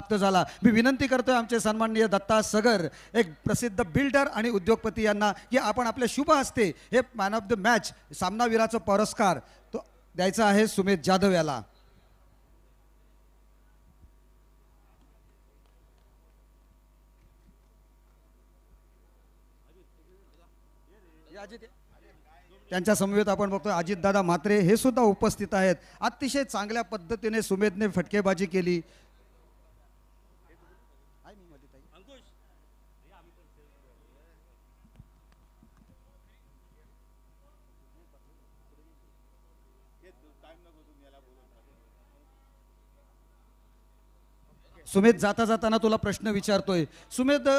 प्राप्त झाला. मी विनंती करतोय आमचे सन्माननीय दत्ता सगर, एक प्रसिद्ध बिल्डर आणि उद्योगपती यांना, की आपण आपल्या शुभ हस्ते हे मॅन ऑफ द मॅच सामनावीराचा पुरस्कार तो द्यायचा आहे सुमित जाधव याला. त्यांच्या समवेत आपण बघतोय अजितदादा म्हात्रे हे सुद्धा उपस्थित आहेत. अतिशय चांगल्या पद्धतीने सुमेधने फटकेबाजी केली. सुमेध, जाता जाताना तुला प्रश्न विचारतोय. सुमेध,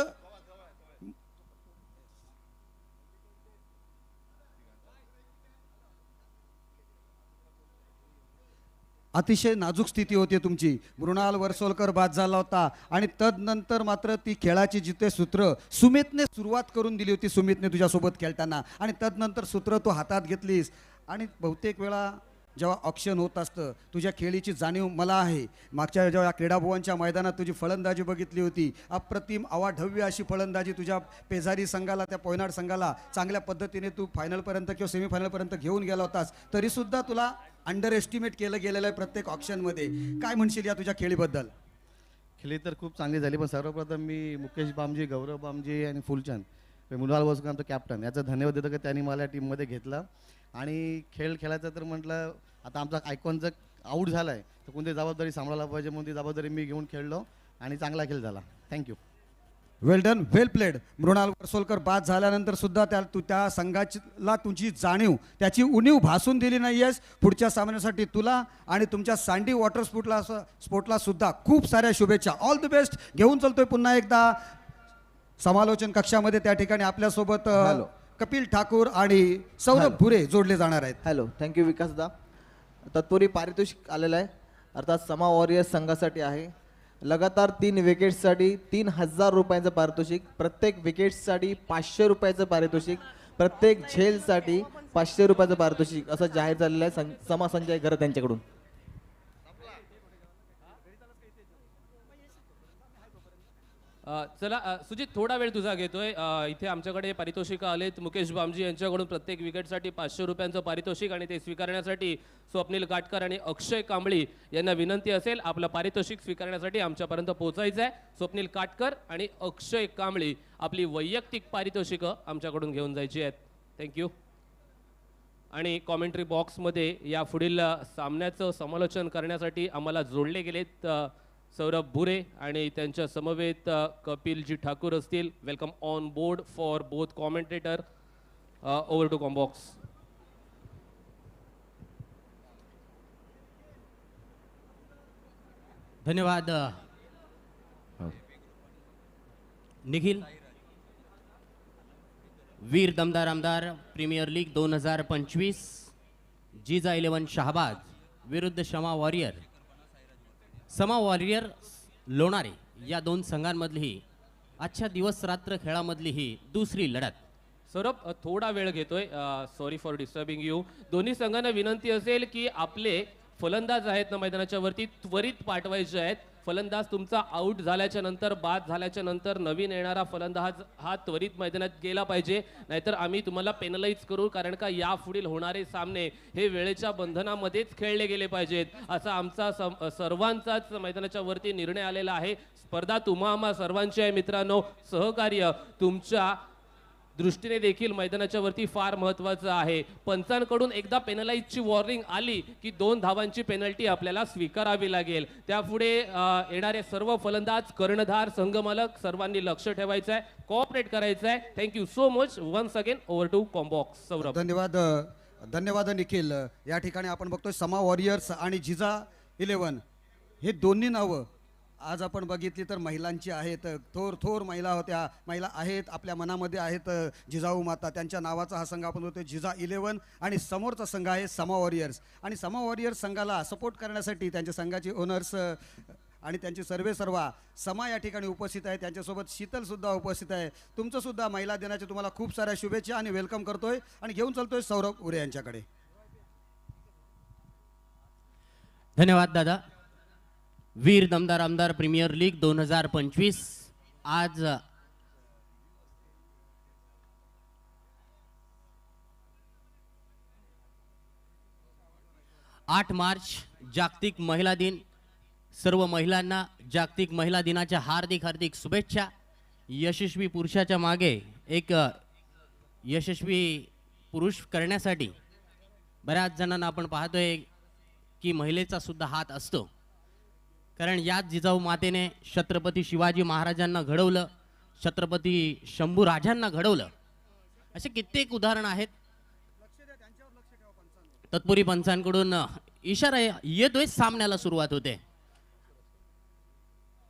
अतिशय नाजूक स्थिती होती तुमची. मृणाल वर्सोलकर बाद झाला होता आणि तदनंतर मात्र ती खेळाची जिथे सूत्र सुमितने सुरुवात करून दिली होती, सुमितने तुझ्यासोबत खेळताना, आणि तदनंतर सूत्र तू हातात घेतलीस. आणि बहुतेक वेळा जेव्हा ऑक्शन होत असतं तुझ्या खेळीची जाणीव मला आहे. मागच्या जेव्हा क्रीडाभुवनच्या मैदानात तुझी फलंदाजी बघितली होती, अप्रतिम अवाढव्य अशी फलंदाजी तुझ्या पेजारी संघाला, त्या पोयनाड संघाला चांगल्या पद्धतीने तू फायनलपर्यंत किंवा सेमीफायनलपर्यंत घेऊन गेला होतास. तरीसुद्धा तुला अंडर एस्टिमेट केलं गेलेलं आहे प्रत्येक ऑप्शनमध्ये. काय म्हणशील या तुझ्या खेळीबद्दल? खेळी तर खूप चांगली झाली, पण सर्वप्रथम मी मुकेश बामजी, गौरव बामजी आणि फुलचंद, मृणाल वर्सोलकर आमचा कॅप्टन, याचा धन्यवाद देतो की त्यांनी मला टीममध्ये घेतला. आणि खेळ खेळायचा तर म्हटलं, आता आमचा आयकॉन जर आऊट झाला आहे तर कोणती जबाबदारी सांभाळायला पाहिजे, म्हणून ती जबाबदारी मी घेऊन खेळलो आणि चांगला खेळ झाला. थँक्यू. वेल डन, वेल प्लेड. मृणाल वर्सोलकर बाद झाल्यानंतर सुद्धा त्या संघाला तुझी जाणीव, त्याची उणीव भासून दिली नाही आहेस. पुढच्या सामन्यासाठी तुला आणि तुमच्या सांडी वॉटर स्पोर्टला सुद्धा खूप साऱ्या शुभेच्छा. All the best. घेऊन चलतोय पुन्हा एकदा समालोचन कक्षामध्ये त्या ठिकाणी आपल्यासोबत कपिल ठाकूर आणि सौरभ भुरे जोडले जाणार आहेत. हॅलो, थँक्यू विकासदा. तत्पूर्वी पारितोषिक आलेलं आहे, अर्थात समा वॉरियर्स संघासाठी आहे. लगातार 3 विकेट्ससाठी 3000 रुपयांचं पारितोषिक, प्रत्येक विकेट्ससाठी 500 रुपयाचं पारितोषिक, प्रत्येक झेलसाठी 500 रुपयाचं पारितोषिक असं जाहीर झालेलं आहे समा संजय घरत यांच्याकडून. चला सुजित, थोडा वेळ तुझा घेतोय. इथे आमच्याकडे पारितोषिक आलेत. मुकेश बामजी यांच्याकडून प्रत्येक विकेटसाठी 500 रुपयांचं पारितोषिक, आणि ते स्वीकारण्यासाठी स्वप्नील काटकर आणि अक्षय कांबळी यांना विनंती असेल आपलं पारितोषिक स्वीकारण्यासाठी आमच्यापर्यंत पोहोचायचं आहे. स्वप्नील काटकर आणि अक्षय कांबळी आपली वैयक्तिक पारितोषिकं आमच्याकडून घेऊन जायची आहेत. थँक्यू. आणि कॉमेंट्री बॉक्समध्ये या पुढील सामन्याचं समालोचन करण्यासाठी आम्हाला जोडले गेलेत सौरभ भुरे आणि त्यांच्या समवेत कपिलजी ठाकूर असतील. Welcome on board for both commentator. Over to combox. धन्यवाद निखिल. वीर दमदार आमदार प्रीमियर लीग 2025 जिजा 11 शहाबाद विरुद्ध शमा वॉरियर. समा वॉरियर लोणारे या दोन संघांमधली ही आजच्या दिवस रात्र खेळामधली ही दुसरी लढत. सौरभ, थोडा वेळ घेतोय. Sorry for disturbing you. दोन्ही संघांना विनंती असेल की आपले फलंदाज आहेत ना मैदानाच्या वरती त्वरित पाठवायचे आहेत. फलंदाज तुमचा आउट झाल्याच्या नंतर, बाद झाल्याच्या नंतर नवीन येणारा फलंदाज हा त्वरित मैदानात गेला पाहिजे, नाहीतर आम्ही तुम्हाला पेनलाइज करू. कारण का यापुढील होणारे सामने हे वेळेच्या बंधनामध्येच खेळले गेले पाहिजेत असा आमचा सर्वांचाच मैदानाच्या वरती निर्णय आलेला आहे. स्पर्धा तुम्हा आम्हा सर्वांची आहे मित्रांनो. सहकार्य तुमच्या दृष्टीने देखील मैदानाच्या वरती फार महत्त्वाचं आहे. पंचांकडून एकदा पेनलाइजची वॉर्निंग आली की 2 धावांची पेनल्टी आपल्याला स्वीकारावी लागेल. त्यापुढे येणारे सर्व फलंदाज, कर्णधार, संघमालक सर्वांनी लक्ष ठेवायचं आहे, कोऑपरेट करायचं आहे. Thank you so much. Once again over to combox. Saurabh. धन्यवाद निखिल. या ठिकाणी आपण बघतोय समा वॉरियर्स आणि जिजा 11 हे दोन्ही नावं आज आपण बघितली तर महिलांची आहेत. थोर महिला होत्या, महिला आहेत, आपल्या मनामध्ये आहेत जिजाऊ माता. त्यांच्या नावाचा हा संघ आपण होतो जिजा 11 आणि समोरचा संघ आहे समा वॉरियर्स. आणि समा वॉरियर्स संघाला सपोर्ट करण्यासाठी त्यांच्या संघाचे ओनर्स आणि त्यांचे सर्वा समा या ठिकाणी उपस्थित आहे. त्यांच्यासोबत शीतल सुद्धा उपस्थित आहे. तुमचं सुद्धा महिला दिनाच्या तुम्हाला खूप साऱ्या शुभेच्छा आणि वेलकम करतोय आणि घेऊन चलतोय सौरभ उरे यांच्याकडे. धन्यवाद दादा. वीर दमदार आमदार प्रीमियर लीग 2025 आज 8 मार्च जागतिक महिला दिन. सर्व महिलांना जागतिक महिला दिनाच्या हार्दिक हार्दिक शुभेच्छा. यशस्वी पुरुषाच्या मागे एक यशस्वी पुरुष करण्यासाठी बऱ्याच जणांना आपण पाहतोय की महिलेचा सुद्धा हात असतो. कारण याच जिजाऊ मातेने छत्रपती शिवाजी महाराजांना घडवलं, छत्रपती शंभू राजांना घडवलं. असे कित्येक उदाहरण आहेत. तत्पुरी पंचांकडून इशारा येतोय, सामन्याला सुरुवात होते.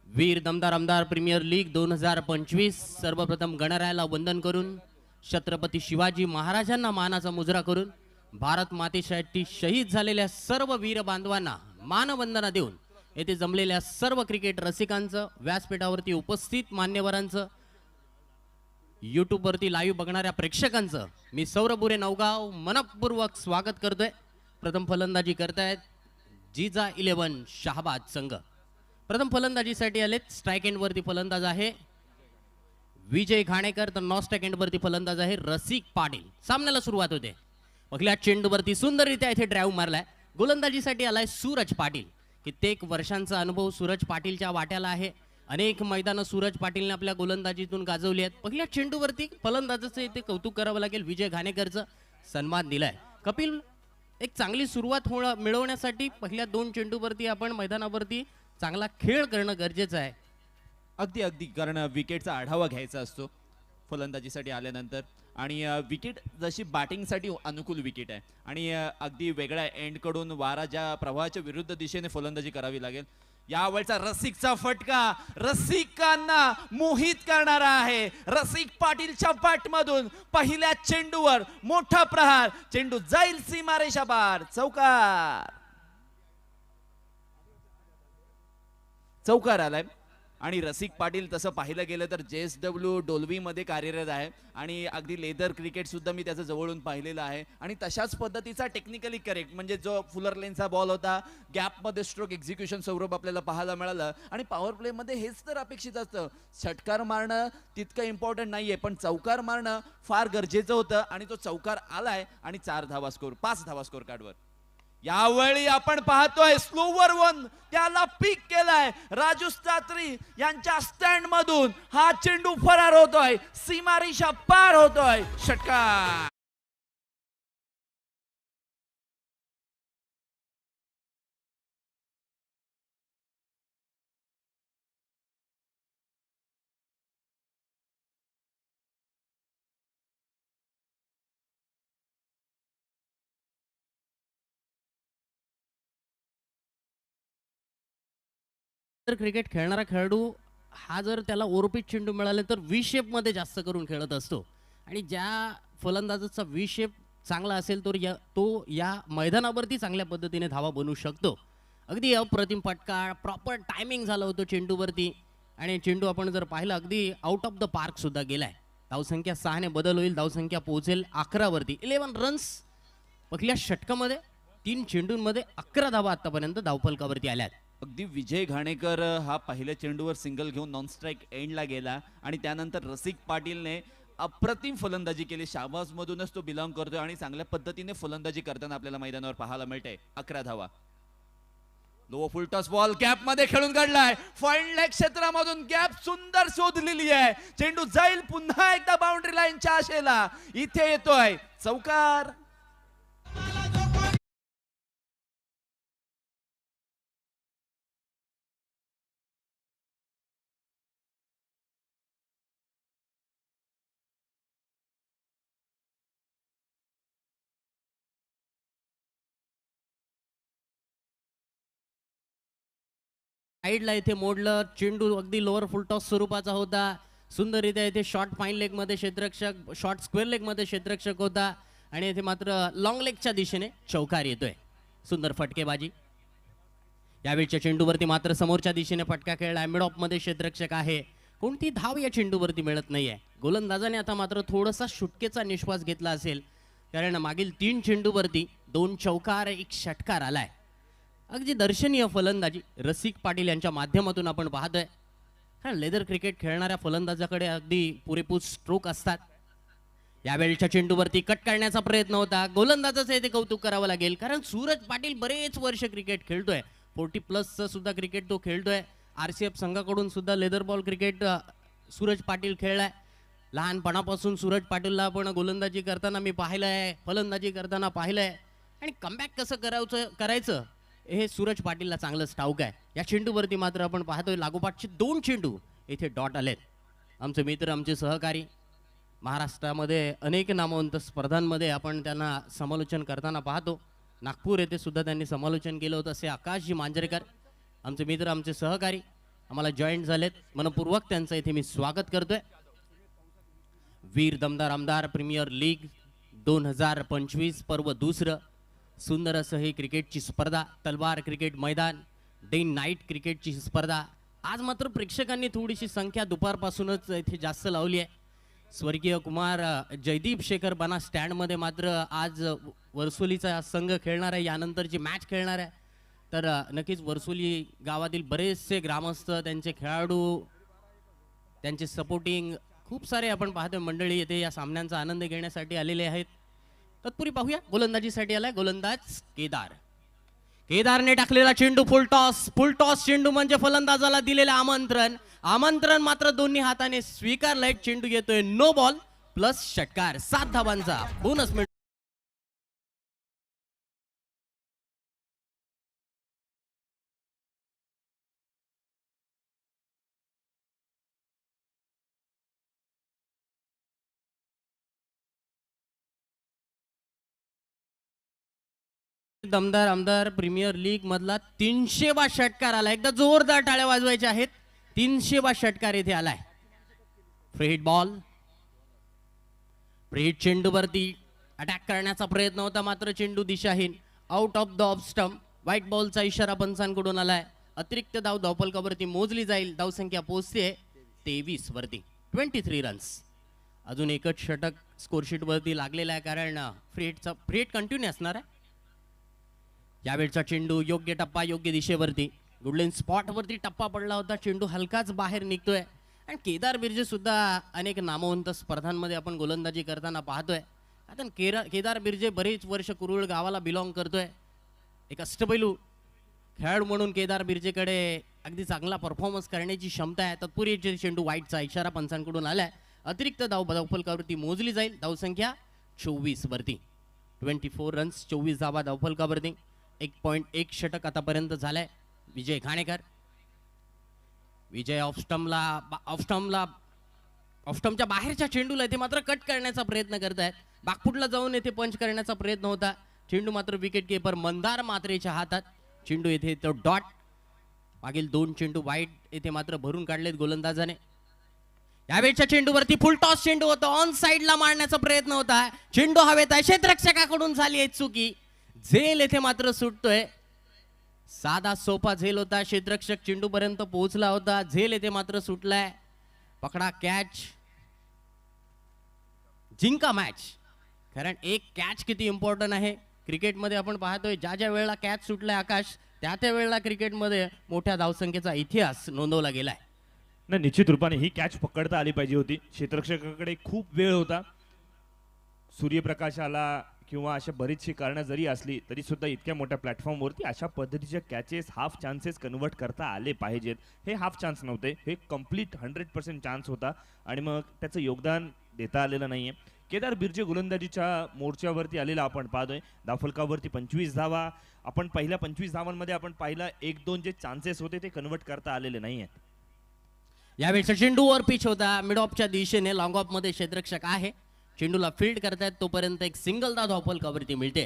वीर दमदार आमदार प्रीमियर लीग 2025 सर्वप्रथम गणरायाला वंदन करून, छत्रपती शिवाजी महाराजांना मानाचा मुजरा करून, भारत मातेसाठी शहीद झालेल्या सर्व वीर बांधवांना मानवंदना देऊन, येथे जमलेल्या सर्व क्रिकेट रसिकांचं, व्यासपीठावरती उपस्थित मान्यवरांचं, यूट्यूबवरती लाईव्ह बघणाऱ्या प्रेक्षकांचं मी सौरभ बुरे नवगाव मनपूर्वक स्वागत करतोय. प्रथम फलंदाजी करतायत जिजा 11 शहाबाद संघ. प्रथम फलंदाजीसाठी आलेत. स्ट्राईक एंडवरती फलंदाज आहे विजय घाणेकर, तर नॉन स्ट्राईक एंडवरती फलंदाज आहे रसिक पाटील. सामन्याला सुरुवात होते. पहिल्या चेंडूवरती सुंदररित्या इथे ड्राईव्ह मारलाय. गोलंदाजीसाठी आलाय सूरज पाटील. कित्येक वर्षांचा अनुभव सूरज पाटीलच्या वाट्याला आहे. अनेक मैदानं सूरज पाटीलने आपल्या गोलंदाजीतून गाजवली आहेत. पहिल्या चेंडूवरती फलंदाजाचं इथे कौतुक करावं लागेल. विजय घाणेकरचं सन्मान दिलाय. कपिल, एक चांगली सुरुवात मिळवण्यासाठी पहिल्या 2 चेंडूवरती आपण मैदानावरती चांगला खेळ करणं गरजेचं आहे. अगदी अगदी, कारण विकेटचा आढावा घ्यायचा असतो फलंदाजीसाठी आल्यानंतर. आणि विकेट जशी बॅटिंगसाठी अनुकूल विकेट आहे आणि अगदी वेगळ्या एंडकडून वारा ज्या प्रवाहाच्या विरुद्ध दिशेने फलंदाजी करावी लागेल. यावेळचा रसिकचा फटका रसिकांना मोहित करणारा आहे. रसिक पाटीलच्या बॅटमधून पहिल्या चेंडूवर मोठा प्रहार. चेंडू जाईल सीमारेषा पार. चौकार आलाय. आणि रसिक पाटील तसं पाहिलं गेलं तर JSW डोल्बीमध्ये कार्यरत आहे आणि अगदी लेदर क्रिकेट सुद्धा मी त्याचं जवळून पाहिलेलं आहे. आणि तशाच पद्धतीचा टेक्निकली करेक्ट, म्हणजे जो फुलर लेनचा बॉल होता, गॅपमध्ये स्ट्रोक एक्झिक्युशन सौरभ आपल्याला पाहायला मिळालं. आणि पॉवर प्लेमध्ये हेच तर अपेक्षित असतं. षटकार मारणं तितकं इम्पॉर्टंट नाहीये, पण चौकार मारणं फार गरजेचं होतं. आणि तो चौकार आलाय आणि 4 धावा स्कोर, 5 धावा स्कोर कार्डवर. यावेळी आपण पाहतोय स्लोवर वन, त्याला पिक केलाय राजू सात्री यांच्या स्टँड मधून. हा चेंडू फरार होतोय, सीमारेषा पार होतोय. षटकार. तर क्रिकेट खेळणारा खेळाडू हा जर त्याला ओरपीट चेंडू मिळाले तर व्ही शेपमध्ये जास्त करून खेळत असतो. आणि ज्या फलंदाजाचा व्ही शेप चांगला असेल तर तो या मैदानावरती चांगल्या पद्धतीने धावा बनवू शकतो. अगदी अप्रतिम फटका, प्रॉपर टायमिंग झालं होतं चेंडूवरती. आणि चेंडू आपण जर पाहिलं अगदी आउट ऑफ द पार्क सुद्धा गेलाय. धावसंख्या 6 ने बदल होईल. धावसंख्या पोहोचेल 11 वरती. 11 रन्स. पहिल्या षटकामध्ये 3 चेंडूंमध्ये 11 धावा आतापर्यंत धावफलकावरती आल्यात. अगदी विजय घाणेकर हा पहिल्या चेंडूवर सिंगल घेऊन नॉन स्ट्राईक एंडला गेला आणि त्यानंतर रसिक पाटीलने अप्रतिम फलंदाजी केली. शाहबाज मधूनच तो बिलॉंग करतोय आणि चांगल्या पद्धतीने फलंदाजी करताना आपल्याला मैदानावर पाहायला मिळते. 11 धावा. लो फुल टॉस बॉल गॅप मध्ये खेळून काढलाय. फाईन लेग क्षेत्रामधून गॅप सुंदर शोधलेली आहे. चेंडू जाईल पुन्हा एकदा बाउंड्री लाईनच्या आशेला. इथे येतोय चौकार. साईडला इथे मोडलं. चेंडू अगदी लोअर फुलटॉस स्वरूपाचा होता. सुंदररित्या इथे शॉर्ट फाईन लेग मध्ये क्षेत्ररक्षक, शॉर्ट स्क्वेअर लेग मध्ये क्षेत्ररक्षक होता. आणि इथे मात्र लॉंग लेगच्या दिशेने चौकार येतोय. सुंदर फटकेबाजी. यावेळच्या चेंडूवरती मात्र समोरच्या दिशेने फटका खेळला. मिड ऑफ मध्ये क्षेत्ररक्षक आहे. कोणती धाव या चेंडूवरती मिळत नाहीये. गोलंदाजाने आता मात्र थोडासा सुटकेचा निश्वास घेतला असेल, कारण मागील 3 चेंडूवरती 2 चौकार 1 षटकार आलाय. अगदी दर्शनीय फलंदाजी रसिक पाटील यांच्या माध्यमातून आपण पाहतोय. कारण लेदर क्रिकेट खेळणाऱ्या फलंदाजाकडे अगदी पुरेपूर स्ट्रोक असतात. यावेळच्या चेंडूवरती कट करण्याचा प्रयत्न होता. गोलंदाजाचं इथे कौतुक करावं लागेल, कारण सूरज पाटील बरेच वर्ष क्रिकेट खेळतोय. 40+ सुद्धा क्रिकेट तो खेळतोय. RCF संघाकडून सुद्धा leather ball cricket Suraj Patil खेळलाय. लहानपणापासून सूरज पाटीलला आपण गोलंदाजी करताना मी पाहिलंय, फलंदाजी करताना पाहिलंय, आणि कमबॅक कसं करायचं हे सूरज पाटीलला चांगलंच ठाऊक आहे. या चेंडूवरती मात्र आपण पाहतोय लागोपाठचे 2 चेंडू इथे डॉट आलेत. आमचे मित्र, आमचे सहकारी, महाराष्ट्रामध्ये अनेक नामवंत स्पर्धांमध्ये आपण त्यांना समालोचन करताना पाहतो. नागपूर येथे सुद्धा त्यांनी समालोचन केलं होतं असे आकाशजी मांजरेकर, आमचे मित्र, आमचे सहकारी आम्हाला जॉईंट झालेत. मनपूर्वक त्यांचं इथे मी स्वागत करतोय. वीर दमदार आमदार प्रीमियर लीग 2025 पर्व दुसरं. सुंदर असं ही क्रिकेटची स्पर्धा, तलवार क्रिकेट मैदान, डे नाईट क्रिकेटची स्पर्धा. आज मात्र प्रेक्षकांनी थोडीशी संख्या दुपारपासूनच इथे जास्त लावली आहे. स्वर्गीय कुमार जयदीप शेखर बना स्टँडमध्ये मात्र आज वर्सोलीचा संघ खेळणार आहे, यानंतरची मॅच खेळणार आहे. तर नक्कीच वर्सोली गावातील बरेचसे ग्रामस्थ, त्यांचे खेळाडू, त्यांचे सपोर्टिंग खूप सारे आपण पाहतोय मंडळी येथे या सामन्यांचा आनंद घेण्यासाठी आलेले आहेत. तत्पूर्वी पाहूया गोलंदाजीसाठी आलाय गोलंदाज केदार. केदारने टाकलेला चेंडू फुल टॉस चेंडू म्हणजे फलंदाजाला दिलेलं आमंत्रण मात्र दोन्ही हाताने स्वीकारलंय. चेंडू येतोय नो बॉल प्लस षटकार. 7 धावांचा बोनस मिळतो. दमदार आमदार प्रीमियर लीग मधला 300वा षटकार आला. एकदा जोरदार टाळ्या वाजवायच्या आहेत. 300वा षटकार इथे आलाय. फ्री बॉल, फ्री चेंडूवरती अटॅक करण्याचा प्रयत्न होता, मात्र चेंडू दिशाहीन, out of the off stump. White बॉलचा इशारा पंचांकडून आलाय. अतिरिक्त धाव धावफलकावरती मोजली जाईल. धावसंख्या पोहोचते 23 वरती. 23 रन्स. अजून एकच षटक स्कोरशीट वरती लागलेला आहे, कारण फ्री कंटिन्यू असणार आहे. यावेळचा चेंडू योग्य टप्पा, योग्य दिशेवरती, गुडलेन स्पॉट वरती टप्पा पडला होता. चेंडू हलकाच बाहेर निघतोय. आणि केदार बिर्जे सुद्धा अनेक नामवंत स्पर्धांमध्ये आपण गोलंदाजी करताना पाहतोय. आता केदार बिर्जे बरेच वर्ष कुरुळ गावाला बिलॉंग करतोय. एक अष्टपैलू खेळाडू म्हणून केदार बिर्जेकडे अगदी चांगला परफॉर्मन्स करण्याची क्षमता आहे. तत्पूर्वी चेंडू वाईटचा इशारा पंचांकडून आलाय. अतिरिक्त धावफलकावरती मोजली जाईल. धावसंख्या 24 वरती. 24 रन्स, 24 धावा धावफलकावरती. 1.1 षटक आतापर्यंत झालंय. विजय घाणेकर, विजय ऑफस्टमच्या बाहेरच्या चेंडूला इथे मात्र कट करण्याचा प्रयत्न करतायत. बागफुटला जाऊन येथे पंच करण्याचा प्रयत्न होता. चेंडू मात्र विकेट किपर मंदार मात्रेच्या हातात. चेंडू येथे तो डॉट. मागील 2 चेंडू वाईट येथे मात्र भरून काढलेत गोलंदाजाने. यावेळच्या चेंडूवरती फुल टॉस चेंडू होता. ऑन साइडला मारण्याचा प्रयत्न होता. चेंडू हवेत आहे. क्षेत्ररक्षकाकडून झाली आहे चुकी. झेल येथे मात्र सुटतोय. साधा सोपा झेल होता. क्षेत्ररक्षक चेंडू पर्यंत पोहोचला होता. झेल येथे मात्र सुटलाय. पकडा कॅच, जिंका मॅच. कारण एक कॅच किती इम्पॉर्टंट आहे क्रिकेटमध्ये. आपण पाहतोय ज्या ज्या वेळेला कॅच सुटलाय आकाश, त्या त्या वेळेला क्रिकेटमध्ये मोठ्या धावसंख्येचा इतिहास नोंदवला गेलाय. नाही, निश्चित रूपाने ही कॅच पकडता आली पाहिजे होती. क्षेत्ररक्षकाकडे खूप वेळ होता. सूर्यप्रकाश आला किंवा अशा बरीचशी कारणं जरी असली तरी सुद्धा इतक्या मोठ्या प्लॅटफॉर्मवरती अशा पद्धतीच्या कॅचेस, हाफ चान्सेस कन्वर्ट करता आले पाहिजेत. हे हाफ चान्स नव्हते, हे कम्प्लीट 100% चान्स होता आणि मग त्याचं योगदान देता आलेलं नाहीये. केदार बिर्जे गोलंदाजीच्या मोर्चावरती आलेला आपण पाहतोय. धावफलकावरती 25 धावा. आपण पहिल्या 25 धावांमध्ये आपण पाहिला 1-2 जे चान्सेस होते ते कन्वर्ट करता आलेले नाहीये. यावेळेचा चेंडू वर पिच होता. मिड ऑफच्या दिशेने लॉंग ऑफ मध्ये क्षेत्ररक्षक आहे. चेंडूला फील्ड करतायत तोपर्यंत एक सिंगल धाव धावफलकावरती मिळते.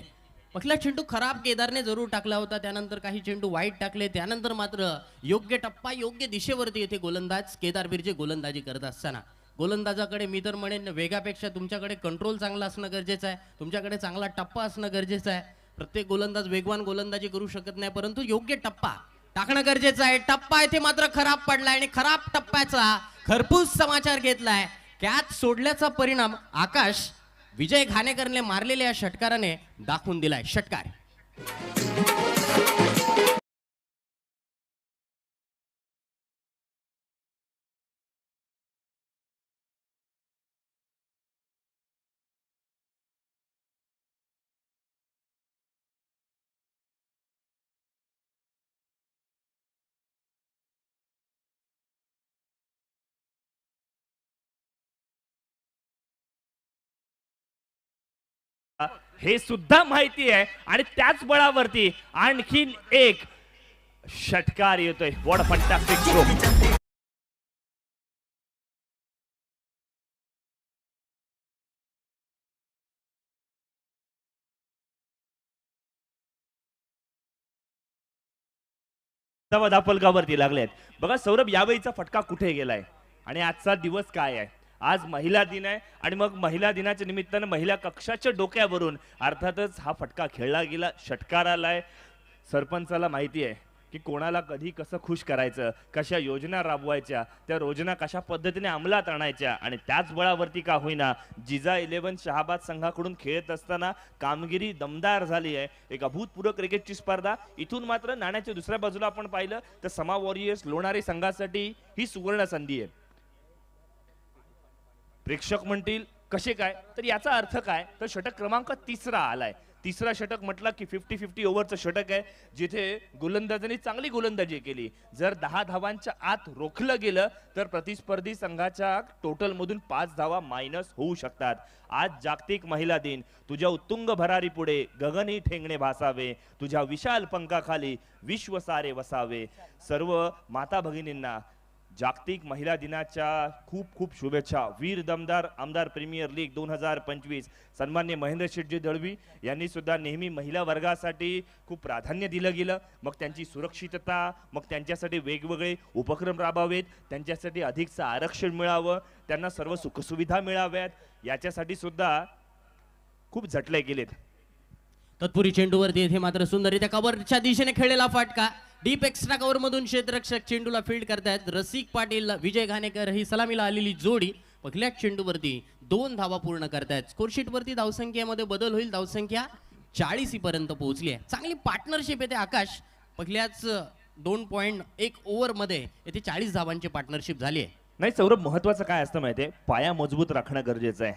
पहिला चेंडू खराब केदारने जरूर टाकला होता. त्यानंतर काही चेंडू वाईट टाकले. त्यानंतर मात्र योग्य टप्पा, योग्य दिशेवरती येथे गोलंदाज केदार बिर्जे गोलंदाजी करत असताना गोलंदाजाकडे मी तर म्हणेन वेगापेक्षा तुमच्याकडे कंट्रोल चांगला असणं गरजेचं आहे. तुमच्याकडे चांगला टप्पा असणं गरजेचं आहे. प्रत्येक गोलंदाज वेगवान गोलंदाजी करू शकत नाही, परंतु योग्य टप्पा टाकणं गरजेचं आहे. टप्पा इथे मात्र खराब पडलाय आणि खराब टप्प्याचा खरपूस समाचार घेतलाय. कॅच सोडल्याचा परिणाम आकाश विजय घाणेकरने मारलेल्या षटकाराने दाखवून दिलाय. षटकार. हे सुद्धा माहिती आहे आणि त्याच बळावरती आणखीन एक षटकार येतोय. What a fantastic stroke. धापलकावरती लागलेत. बघा सौरभ, यावेळीचा फटका कुठे गेलाय आणि आजचा दिवस काय आहे. आज महिला दिन आहे आणि मग महिला दिनाच्या निमित्तानं महिला कक्षाच्या डोक्यावरून अर्थातच हा फटका खेळला गेला, षटकार आलाय. सरपंचाला माहिती आहे की कोणाला कधी कसं खुश करायचं, कशा योजना राबवायच्या, त्या योजना कशा पद्धतीने अंमलात आणायच्या आणि त्याच बळावरती का होईना जिजा 11 शहाबाद संघाकडून खेळत असताना कामगिरी दमदार झाली आहे. एक अभूतपूर्व क्रिकेटची स्पर्धा. इथून मात्र नाण्याच्या दुसऱ्या बाजूला आपण पाहिलं तर समा वॉरियर्स लोणारी संघासाठी ही सुवर्ण संधी आहे. प्रेक्षक म्हणतील कसे काय, तर याचा अर्थ काय, तर षटक क्रमांक 3 आलाय. तिसरा षटक म्हटलं की 50-50 ओव्हरचं षटक आहे, जिथे गोलंदाजांनी चांगली गोलंदाजी केली. जर 10 धावांच्या आत रोखलं गेलं तर प्रतिस्पर्धी संघाच्या टोटल मधून 5 धावा मायनस होऊ शकतात. आज जागतिक महिला दिन. तुझ्या उत्तुंग भरारी पुढे गगनी ठेंगणे भासावे, तुझ्या विशाल पंखाखाली विश्व सारे वसावे. सर्व माता भगिनींना जागतिक महिला दिनाच्या खूप खूप शुभेच्छा. वीर दमदार आमदार प्रीमियर लीग 2025 सन्मान्य महेंद्र शेटजी दळवी यांनी सुद्धा नेहमी महिला वर्गासाठी खूप प्राधान्य दिलं गेलं. मग त्यांची सुरक्षितता, मग त्यांच्यासाठी वेगवेगळे उपक्रम राबवावेत, त्यांच्यासाठी अधिकचं आरक्षण मिळावं, त्यांना सर्व सुखसुविधा मिळाव्यात, याच्यासाठी सुद्धा खूप झटले गेलेत. तत्पुरी चेंडूवरती येथे मात्र सुंदर कव्हरच्या दिशेने खेळलेला फटका. डीप एक्स्ट्रा कव्हर मधून क्षेत्ररक्षक चेंडूला फील्ड करतायत. रसिक पाटील, विजय घाणेकर ही सलामीला आलेली जोडी पहिल्या चेंडूवरती 2 धावा पूर्ण करतायत. स्कोरशीट वरती धावसंख्येमध्ये बदल होईल. धावसंख्या 40 पर्यंत पोहोचली आहे. चांगली पार्टनरशिप येते आकाश. पहिल्याच 2.1 ओव्हर मध्ये येथे 40 धावांची पार्टनरशिप झाली आहे. नाही सौरभ, महत्वाचं काय असतं माहितीये, पाया मजबूत राखणं गरजेचं आहे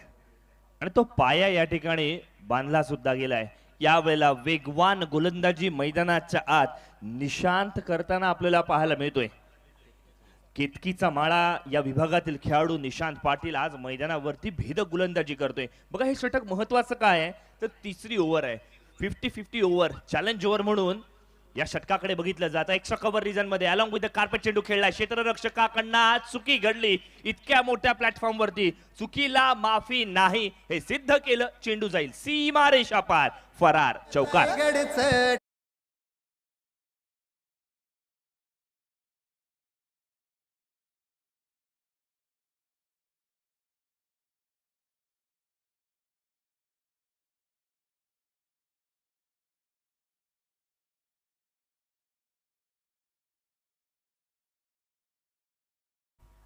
आणि तो पाया या ठिकाणी बांधला सुद्धा गेलाय. यावेळेला वेगवान गोलंदाजी मैदानाच्या आत निशांत करताना आपल्याला पाहायला मिळतोय. केतकीचा माळा या विभागातील खेळाडू निशांत पाटील आज मैदानावरती भेदक गोलंदाजी करतोय. बघा हे षटक महत्वाचं काय आहे, तर 3री ओव्हर आहे. 50-50 ओव्हर चॅलेंज ओव्हर म्हणून या षटकाकडे बघितलं जातं. एक्स्ट्रा कव्हर रिजन मध्ये अलॉंग विथ द कार्पेट चेंडू खेळलाय. क्षेत्ररक्षकाकडनं आज चुकी घडली. इतक्या मोठ्या प्लॅटफॉर्म वरती चुकीला माफी नाही हे सिद्ध केलं. चेंडू जाईल सीमारेषा पार, फरार, चौकार.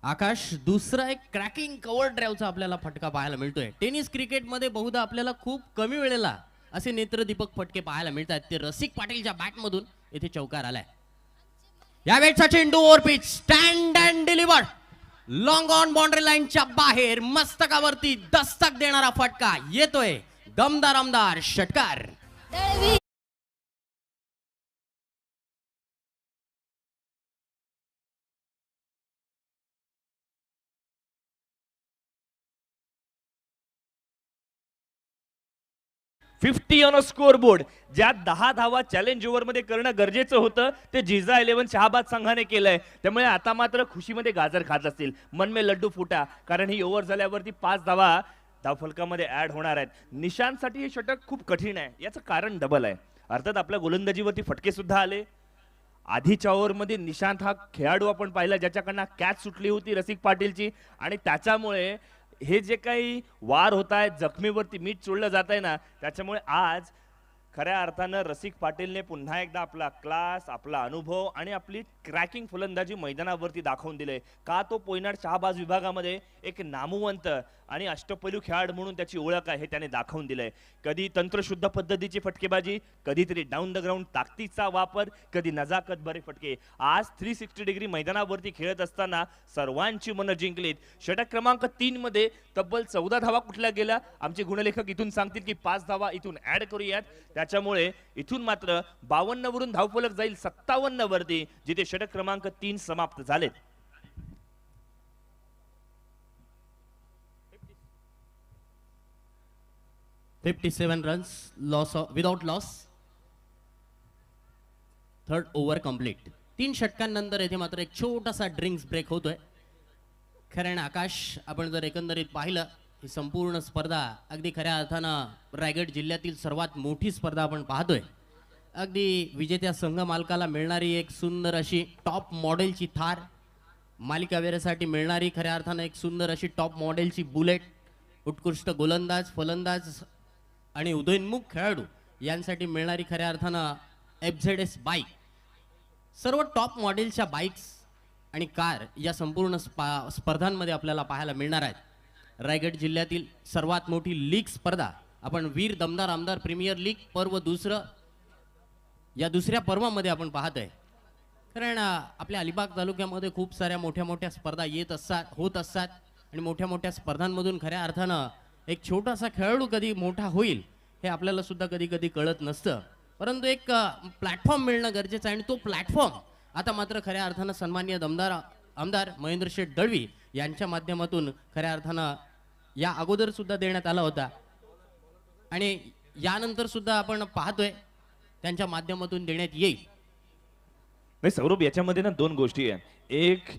आकाश, दुसरा एक क्रॅकिंग कव्हर ड्राईव्हचा आपल्याला फटका पाहायला मिळतोय. टेनिस क्रिकेटमध्ये बहुधा आपल्याला खूप कमी वेळेला असे नेत्रदीपक फटके पाहायला मिळतात. ते रसिक पाटीलच्या बॅटमधून येथे चौकार आलाय. यावेळचा चेंडू over pitch, stand and deliver, long on boundary लाईनच्या बाहेर मस्तकावरती दस्तक देणारा फटका येतोय. दमदार आमदार षटकार. 50 ऑन अ स्कोर बोर्ड. ज्या 10 धावा चॅलेंज ओव्हर मध्ये करणं गरजेचं होतं ते जिजा 11 शहाबाद संघाने केलंय. त्यामुळे आता मात्र खुशीमध्ये गाजर खात असतील. मन में लड्डू फुटा, कारण ही ओव्हर झाल्यावरती 5 धावा धावफलकामध्ये ऍड होणार आहेत. निशांतसाठी हे षटक खूप कठीण आहे. याचं कारण डबल आहे. अर्थात आपल्या गोलंदाजीवरती फटके सुद्धा आले. आधीच्या ओव्हरमध्ये निशांत हा खेळाडू आपण पाहिला ज्याच्याकडनं कॅच सुटली होती रसिक पाटीलची, आणि त्याच्यामुळे हे जे काही वार होत आहेत, जखमीवरती मीठ चोळलं जात आहे ना, त्याच्यामुळे आज खऱ्या अर्थानं रसिक पाटीलने पुन्हा एकदा आपला क्लास, आपला अनुभव आणि आपली क्रॅकिंग फलंदाजी मैदानावरती दाखवून दिले. का तो पोयनाड शहाबाज विभागामध्ये एक नामवंत आणि अष्टपैलू खेळाडू म्हणून त्याची ओळख आहे हे त्याने दाखवून दिलंय. कधी तंत्रशुद्ध पद्धतीची फटकेबाजी, कधीतरी डाऊन द ग्राउंड ताकदीचा वापर, कधी नजाकत भरे फटके. आज 360 डिग्री मैदानावरती खेळत असताना सर्वांची मनं जिंकलीत. षटक क्रमांक 3 मध्ये तब्बल 14 धावा कुठल्या गेल्या. आमचे गुणलेखक इथून सांगतील की 5 धावा इथून ऍड करूयात. त्याच्यामुळे इथून मात्र 52 वरून धावफलक जाईल 57 वरती, जिथे षटक क्रमांक 3 समाप्त झालेत. 57 runs loss without loss. Third over complete. 3 षटकांनंतर येथे मात्र एक छोटासा ड्रिंक्स ब्रेक होतोय. खरं ना आकाश, आपण जर एकंदरीत पाहिलं ही संपूर्ण स्पर्धा अगदी खऱ्या अर्थानं रायगड जिल्ह्यातील सर्वात मोठी स्पर्धा आपण पाहतोय. अगदी विजेत्या संघ मालकाला मिळणारी एक सुंदर अशी टॉप मॉडेलची थार, मालिकावीरासाठी मिळणारी खऱ्या अर्थानं एक सुंदर अशी टॉप मॉडेलची बुलेट, उत्कृष्ट गोलंदाज, फलंदाज आणि उदयोन्मुख खेळाडू यांसाठी मिळणारी खऱ्या अर्थानं FZS बाईक, सर्व टॉप मॉडेलच्या बाईक्स आणि कार या संपूर्ण स्पर्धांमध्ये आपल्याला पाहायला मिळणार आहेत. रायगड जिल्ह्यातील सर्वात मोठी लीग स्पर्धा आपण वीर दमदार आमदार प्रीमियर लीग पर्व दुसरं या दुसऱ्या पर्वामध्ये आपण पाहतोय. कारण आपल्या अलिबाग तालुक्यामध्ये खूप साऱ्या मोठ्या मोठ्या स्पर्धा होत असतात आणि मोठ्या मोठ्या स्पर्धांमधून खऱ्या अर्थानं एक छोटासा खेळाडू कधी मोठा होईल हे आपल्याला सुद्धा कधी कधी कळत नसतं. परंतु एक प्लॅटफॉर्म मिळणं गरजेचं आहे आणि तो प्लॅटफॉर्म आता मात्र खऱ्या अर्थानं सन्माननीय दमदार आमदार महेंद्र शेठ दळवी यांच्या माध्यमातून खऱ्या अर्थानं या अगोदर सुद्धा देण्यात आला होता आणि यानंतर सुद्धा आपण पाहतोय त्यांच्या माध्यमातून देण्यात येईल. नाही सौरभ, याच्यामध्ये ना 2 गोष्टी आहे. एक,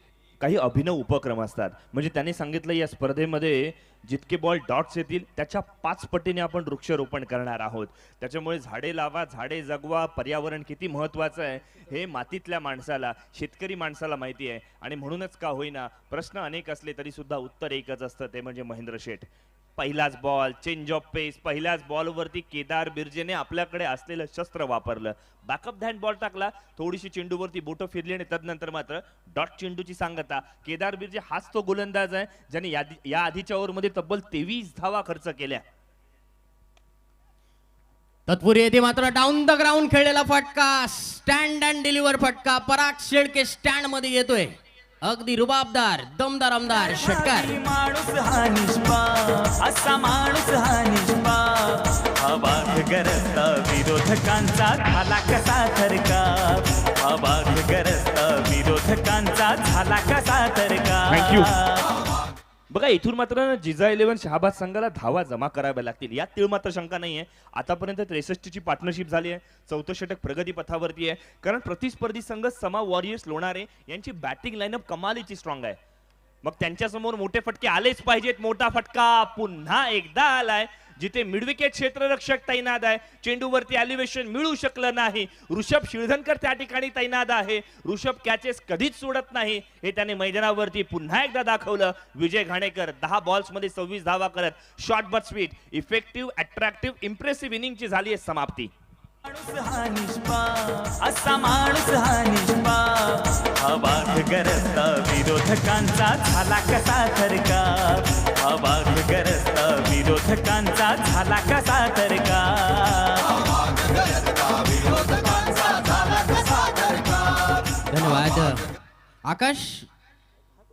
काही अभिनव उपक्रम असतात. म्हणजे त्यांनी सांगितलं या स्पर्धेमध्ये जितके बॉल डॉट्स येतील त्याच्या 5 पटीने आपण वृक्षारोपण करणार आहोत. त्याच्यामुळे झाडे लावा, झाडे जगवा, पर्यावरण किती महत्वाचं आहे हे मातीतल्या माणसाला, शेतकरी माणसाला माहिती आहे. आणि म्हणूनच का होईना प्रश्न अनेक असले तरी सुद्धा उत्तर एकच असतं, ते म्हणजे महेंद्र शेठ. पहिलाच बॉल, चेंज ऑफ पेस, पहिल्याच बॉलवरती केदार बिर्जेने आपल्याकडे असलेलं शस्त्र वापरलं. बॅकअप हँड बॉल टाकला, थोडीशी चेंडूवरती बोटं फिरली आणि तदनंतर मात्र डॉट चेंडूची सांगता. केदार बिर्जे हाच तो गोलंदाज आहे ज्याने या आधीच्या ओव्हरमध्ये तब्बल 23 धावा खर्च केल्या. तत्पूर्वी येथे मात्र डाऊन द ग्राउंड खेळलेला फटका, स्टँड अँड डिलिव्हर फटका पराग शेळके स्टँड मध्ये येतोय. अगदी रुबाबदार दमदार आमदार षटकार. माणूस हा निष्पाप, असा माणूस हा निष्पाप, अबाध गरजता विरोधकांचा झाला कसा थरकाप, अबाध गरजता विरोधकांचा झाला कसा थरकाप. बघा, इथून मात्र जिजा 11 शहाबाद संघाला धावा जमा कराव्या लागतील यात तीळ मात्र शंका नाहीये. आतापर्यंत 63 ची पार्टनरशिप झाली आहे. 4थं षटक प्रगती पथावरती आहे. कारण प्रतिस्पर्धी संघ समा वॉरियर्स लोणारे यांची बॅटिंग लाईनअप कमालीची स्ट्रॉंग आहे. मग त्यांच्यासमोर मोठे फटके आलेच पाहिजेत. मोठा फटका पुन्हा एकदा आलाय जिथे मिडविकेट क्षेत्ररक्षक तैनात आहे. चेंडूवरती एलिव्हेशन मिळू शकलं नाही. ऋषभ शिळधनकर त्या ठिकाणी तैनात आहे. ऋषभ कॅचेस कधीच सोडत नाही हे त्याने मैदानावरती पुन्हा एकदा दाखवलं. विजय घाणेकर 10 बॉल्समध्ये 26 धावा करत short but sweet, effective, attractive, impressive इनिंगची झाली आहे समाप्ती. माणूस हा निष्पाप, असा माणूस हा निष्पाप, अबाध गरजता विरोधकांचा झाला कसा थरकाप, अबाध गरजता विरोधकांचा झाला कसा थरकाप. धन्यवाद आकाश.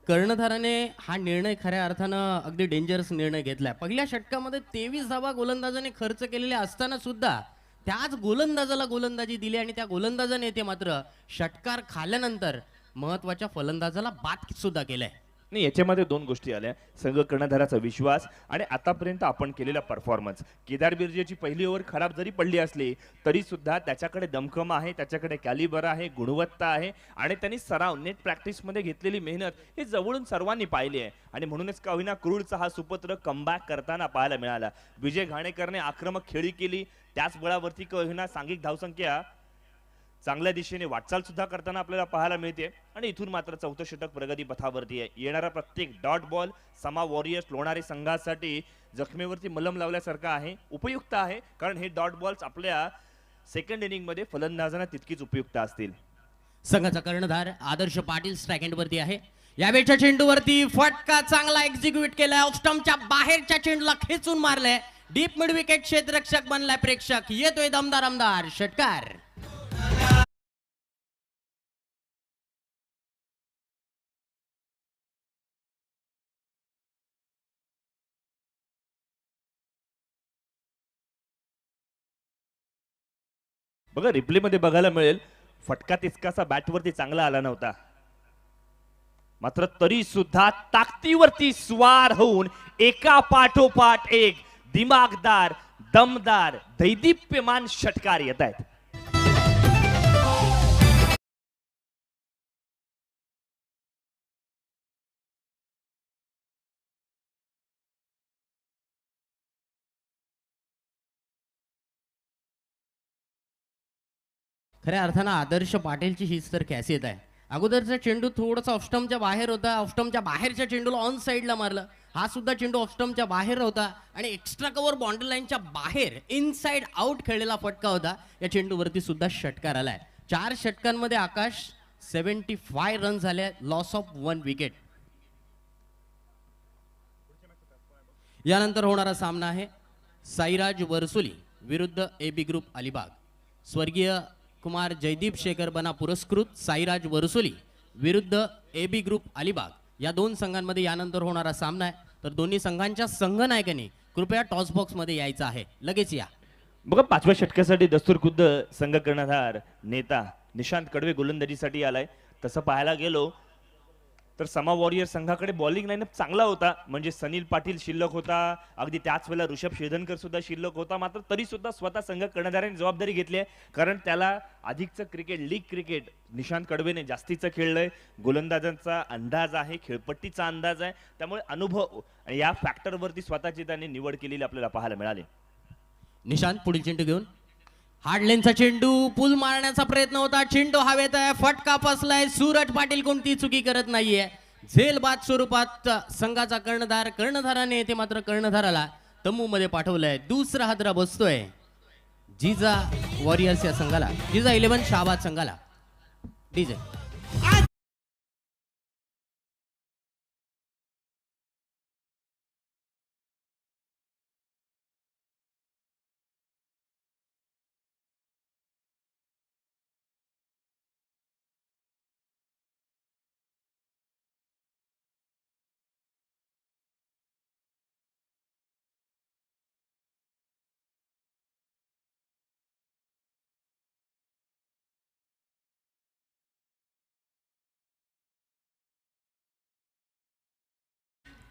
कर्णधाराने हा निर्णय खऱ्या अर्थानं अगदी डेंजरस निर्णय घेतलाय. पहिल्या षटकामध्ये 23 धावा गोलंदाजाने खर्च केलेल्या असताना सुद्धा त्याच गोलंदाजाला गोलंदाजी दिली आणि त्या गोलंदाजाने येते मात्र षटकार खाल्ल्यानंतर महत्वाच्या फलंदाजाला बाद सुद्धा केलाय. नाही, याच्यामध्ये 2 गोष्टी आल्या. संघ कर्णधाराचा विश्वास आणि आतापर्यंत आपण केलेला परफॉर्मन्स. केदार बिर्जेची पहिली ओव्हर खराब जरी पडली असली तरी सुद्धा त्याच्याकडे दमखम आहे, त्याच्याकडे कॅलिबर आहे, गुणवत्ता आहे आणि त्यांनी सराव नेट प्रॅक्टिसमध्ये घेतलेली मेहनत हे जवळून सर्वांनी पाहिली आहे. आणि म्हणूनच का होईना क्रूडचा हा सुपुत्र कमबॅक करताना पाहायला मिळाला. विजय घाणेकरने आक्रमक खेळी केली. त्याच बळावरती का होईना सांघिक धावसंख्या चांगल्या दिशेने वाटचाल सुद्धा करताना आपल्याला पाहायला मिळते. आणि इथून मात्र 4थं षटक प्रगती पथावरती आहे. येणारा प्रत्येक डॉट बॉल समा वॉरियर्स लोणारे संघासाठी जखमेवरती मलम लावल्यासारखा आहे, उपयुक्त आहे. कारण हे डॉट बॉल्स आपल्या सेकंड इनिंग मध्ये फलंदाजांना तितकीच उपयुक्त असतील. संघाचा कर्णधार आदर्श पाटील स्ट्राइक एंड वरती आहे. यावेळच्या चेंडूवरती फटका चांगला एक्झिक्यूट केलाय. ऑफ स्टंपच्या बाहेरच्या चेंडूला खेचून मारलाय. डीप मिड विकेट क्षेत्ररक्षक बनलाय प्रेक्षक. येतोय दमदार आमदार षटकार. बघा, रिप्ले मध्ये बघायला मिळेल फटका तितकासा बॅटवरती चांगला आला नव्हता. मात्र तरी सुद्धा ताकदीवरती स्वार होऊन एका पाठोपाठ एक दिमागदार दमदार दैदिप्यमान षटकार येत आहेत. खऱ्या अर्थानं आदर्श पाटीलची हीच तर कॅसियत आहे. अगोदरचा चेंडू थोडासा ऑफस्टमच्या बाहेर होता, ऑफस्टमच्या बाहेरच्या चेंडूला ऑन साईडला मारलं. हा सुद्धा चेंडू ऑफस्टमच्या बाहेर होता आणि एक्स्ट्रा कव्हर बाउंड्री लाईनच्या बाहेर इनसाइड आउट खेळलेला फटका होता. या चेंडूवरती सुद्धा षटकार आलाय. 4 षटकांमध्ये आकाश 75 रन झाले, लॉस ऑफ 1 विकेट. यानंतर होणारा सामना आहे साईराज वरसोली विरुद्ध AB ग्रुप अलिबाग. स्वर्गीय कुमार जयदीप शेखर बना पुरस्कृत साईराज वरसोली विरुद्ध AB ग्रुप अलिबाग या 2 संघांमध्ये यानंतर होणारा सामना आहे. तर दोन्ही संघांच्या संघनायकांनी कृपया टॉस बॉक्स मध्ये यायचं आहे. लगेच या. बघा 5व्या षटकासाठी दस्तूरखुद्द संघ कर्णधार नेता निशांत कडवे गोलंदाजीसाठी आलाय. तसं पाहायला गेलो तर समा वॉरियर संघाकडे बॉलिंग लाईनअप चांगला होता. म्हणजे सनील पाटील शिल्लक होता, अगदी त्याच वेळेला ऋषभ शेधनकर सुद्धा शिल्लक होता. मात्र तरी सुद्धा स्वतः संघ कर्णधाराने जबाबदारी घेतली आहे, कारण त्याला अधिकचं क्रिकेट, लीग क्रिकेट निशांत कडवेने जास्तीचं खेळलंय. गोलंदाजांचा अंदाज आहे, खेळपट्टीचा अंदाज आहे, त्यामुळे अनुभव या फॅक्टरवरती स्वतःची त्यांनी निवड केलेली आपल्याला पाहायला मिळाली. निशांत पुढील चेंडू घेऊन हार्डलेनचा चेंडू, पुल मारण्याचा प्रयत्न होता, चेंडू हवेत आहे, फटका फसलाय. सूरज पाटील कोणती चुकी करत नाहीये. झेलबाद स्वरूपात संघाचा कर्णधाराने येथे मात्र कर्णधाराला तंबू मध्ये पाठवलंय. दुसरा हादरा बसतोय जिजा वॉरियर्स या संघाला, जिजा 11 शहाबाद संघाला. डीजे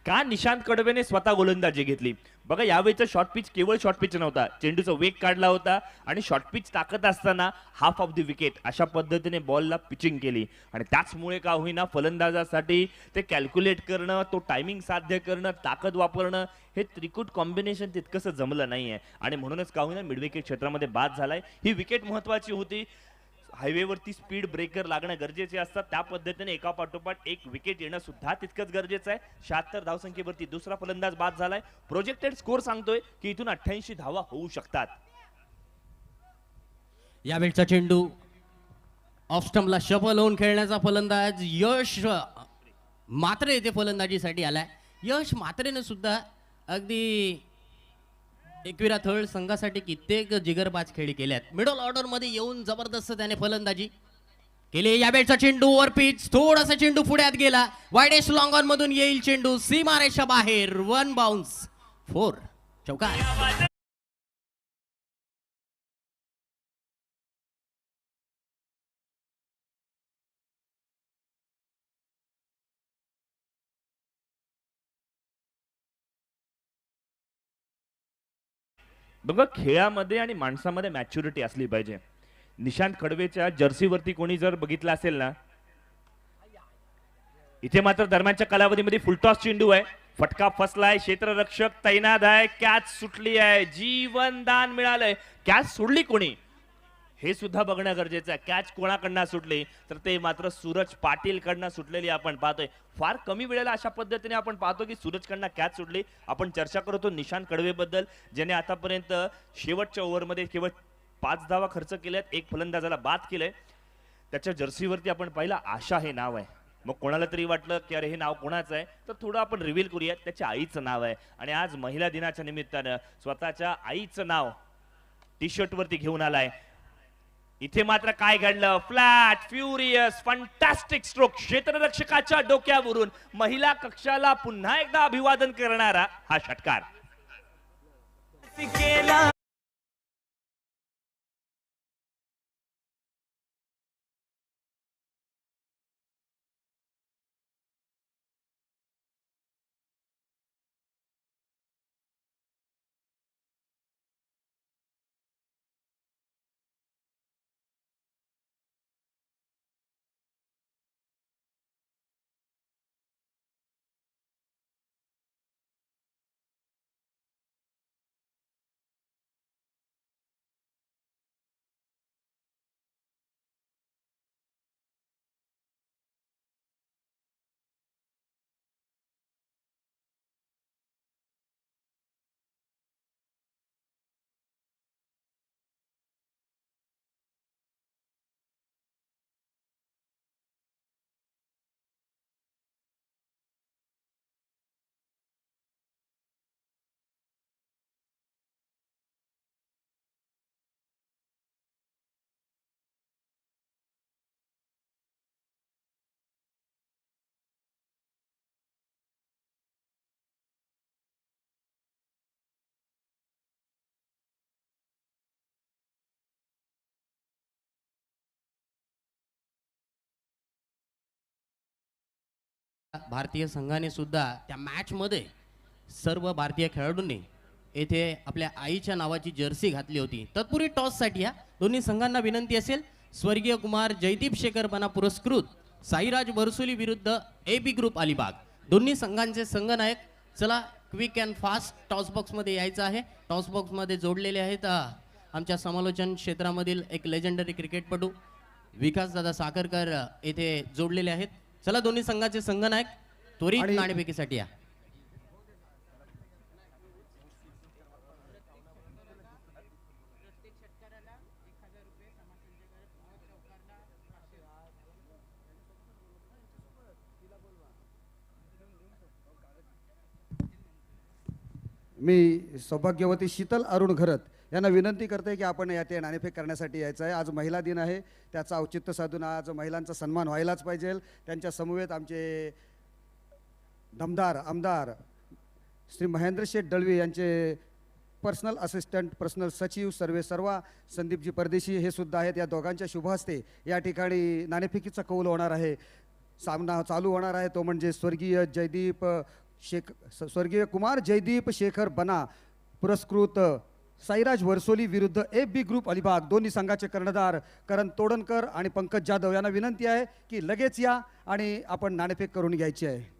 का निशांत कडवेने स्वतः गोलंदाजी घेतली. बघा यावेळेचा शॉर्ट पिच केवळ शॉर्ट पिच नव्हता, चेंडूचा वेग काढला होता आणि शॉर्ट पिच टाकत असताना हाफ ऑफ द विकेट अशा पद्धतीने बॉलला पिचिंग केली. आणि त्याचमुळे का होईना फलंदाजासाठी ते कॅल्क्युलेट करणं, तो टायमिंग साध्य करणं, ताकद वापरणं, हे त्रिकूट कॉम्बिनेशन तितकंसं जमलं नाहीये. आणि म्हणूनच का होईना मिड विकेट क्षेत्रामध्ये बाद झालाय. ही विकेट महत्वाची होती. हायवेवरती स्पीड ब्रेकर लागणं गरजेचे असतात, त्या पद्धतीने एका पाठोपाठ एक विकेट येणं सुद्धा तितकंच गरजेचं आहे. 76 धावसंख्येवरती दुसरा फलंदाज बाद झालाय. प्रोजेक्टेड स्कोर सांगतोय की इथून 88 धावा होऊ शकतात. यावेळचा चेंडू ऑफस्टम्पला शफल होऊन खेळण्याचा फलंदाज यश मात्रे येथे फलंदाजीसाठी आलाय. यश मात्रेने सुद्धा अगदी एकविरा थर्ड संघासाठी कित्येक जिगरबाज खेळी केल्यात. मिडल ऑर्डर मध्ये येऊन जबरदस्त त्याने फलंदाजी केली. यावेळचा चेंडू ओव्हर पिच, थोडासा चेंडू पुढ्यात गेला, वायडेस्ट लॉंग ऑन मधून येईल चेंडू, सीमारेषा बाहेर, 1 बाउन्स, 4 चौकार. बघा खेळामध्ये आणि माणसामध्ये मॅच्युरिटी असली पाहिजे. निशांत कडवेच्या जर्सीवरती कोणी जर बघितलं असेल ना, इथे मात्र दरम्यानच्या कालावधीमध्ये फुलटॉस चेंडू आहे, फटका फसलाय, क्षेत्ररक्षक तैनात आहे, कॅच सुटली आहे, जीवनदान मिळालंय. कॅच सोडली कोणी हे सुद्धा बघणं गरजेचं आहे. कॅच कोणाकडनं सुटली तर ते मात्र सूरज पाटील कडनं सुटलेली आपण पाहतोय. फार कमी वेळेला अशा पद्धतीने आपण पाहतो की सूरजकडनं कॅच सुटली. आपण चर्चा करतो निशांत कडवे बद्दल, ज्याने आतापर्यंत शेवटच्या ओव्हरमध्ये केवळ 5 धावा खर्च केल्यात, एक फलंदाजाला बाद केलंय. त्याच्या जर्सीवरती आपण पाहिलं आशा हे नाव आहे. मग कोणाला तरी वाटलं की अरे हे नाव कोणाचं आहे, तर थोडं आपण रिव्हील करूयात. त्याच्या आईचं नाव आहे आणि आज महिला दिनाच्या निमित्तानं स्वतःच्या आईचं नाव टी शर्ट वरती घेऊन आलाय. इथे मात्र काय घडलं, फ्लॅट फ्युरियस फंटॅस्टिक स्ट्रोक, क्षेत्ररक्षकाच्या डोक्यावरून महिला कक्षाला पुन्हा एकदा अभिवादन करणारा हा षटकार. केला भारतीय संघाने सुद्धा त्या मॅचमध्ये सर्व भारतीय खेळाडूंनी येथे आपल्या आईच्या नावाची जर्सी घातली होती. तत्पूर्वी टॉससाठी या दोन्ही संघांना विनंती असेल, स्वर्गीय कुमार जयदीप शेखर बना पुरस्कृत साईराज वरसोली विरुद्ध ए बी ग्रुप अलिबाग, दोन्ही संघांचे संघनायक चला क्विक अँड फास्ट टॉस बॉक्समध्ये यायचं आहे. टॉस बॉक्समध्ये जोडलेले आहेत आमच्या समालोचन क्षेत्रामधील एक लेजेंडरी क्रिकेटपटू विकासदादा साखरकर येथे जोडलेले आहेत. चला दोन्ही संघाचे संघनायक त्वरित नाणेफेकीसाठी या. मी सौभाग्यवती शीतल अरुण घरत यांना विनंती करते की आपण यात नाणेफेक करण्यासाठी यायचं आहे. आज महिला दिन आहे, त्याचं औचित्य साधून आज महिलांचा सन्मान व्हायलाच पाहिजे. त्यांच्या समवेत आमचे दमदार आमदार श्री महेंद्र शेठ दळवी यांचे पर्सनल असिस्टंट, पर्सनल सचिव सर्वा संदीपजी परदेशी हे सुद्धा आहेत. या दोघांच्या शुभ हस्ते या ठिकाणी नाणेफेकीचा कौल होणार आहे. सामना चालू होणार आहे तो म्हणजे स्वर्गीय कुमार जयदीप शेखर बना पुरस्कृत साईराज वरसोली विरुद्ध ए बी ग्रुप अलिबाग, दोन्ही संघाचे कर्णधार करण तोडणकर आणि पंकज जाधव यांना विनंती आहे की लगेच या आणि आपण नाणेफेक करून घ्यायची आहे.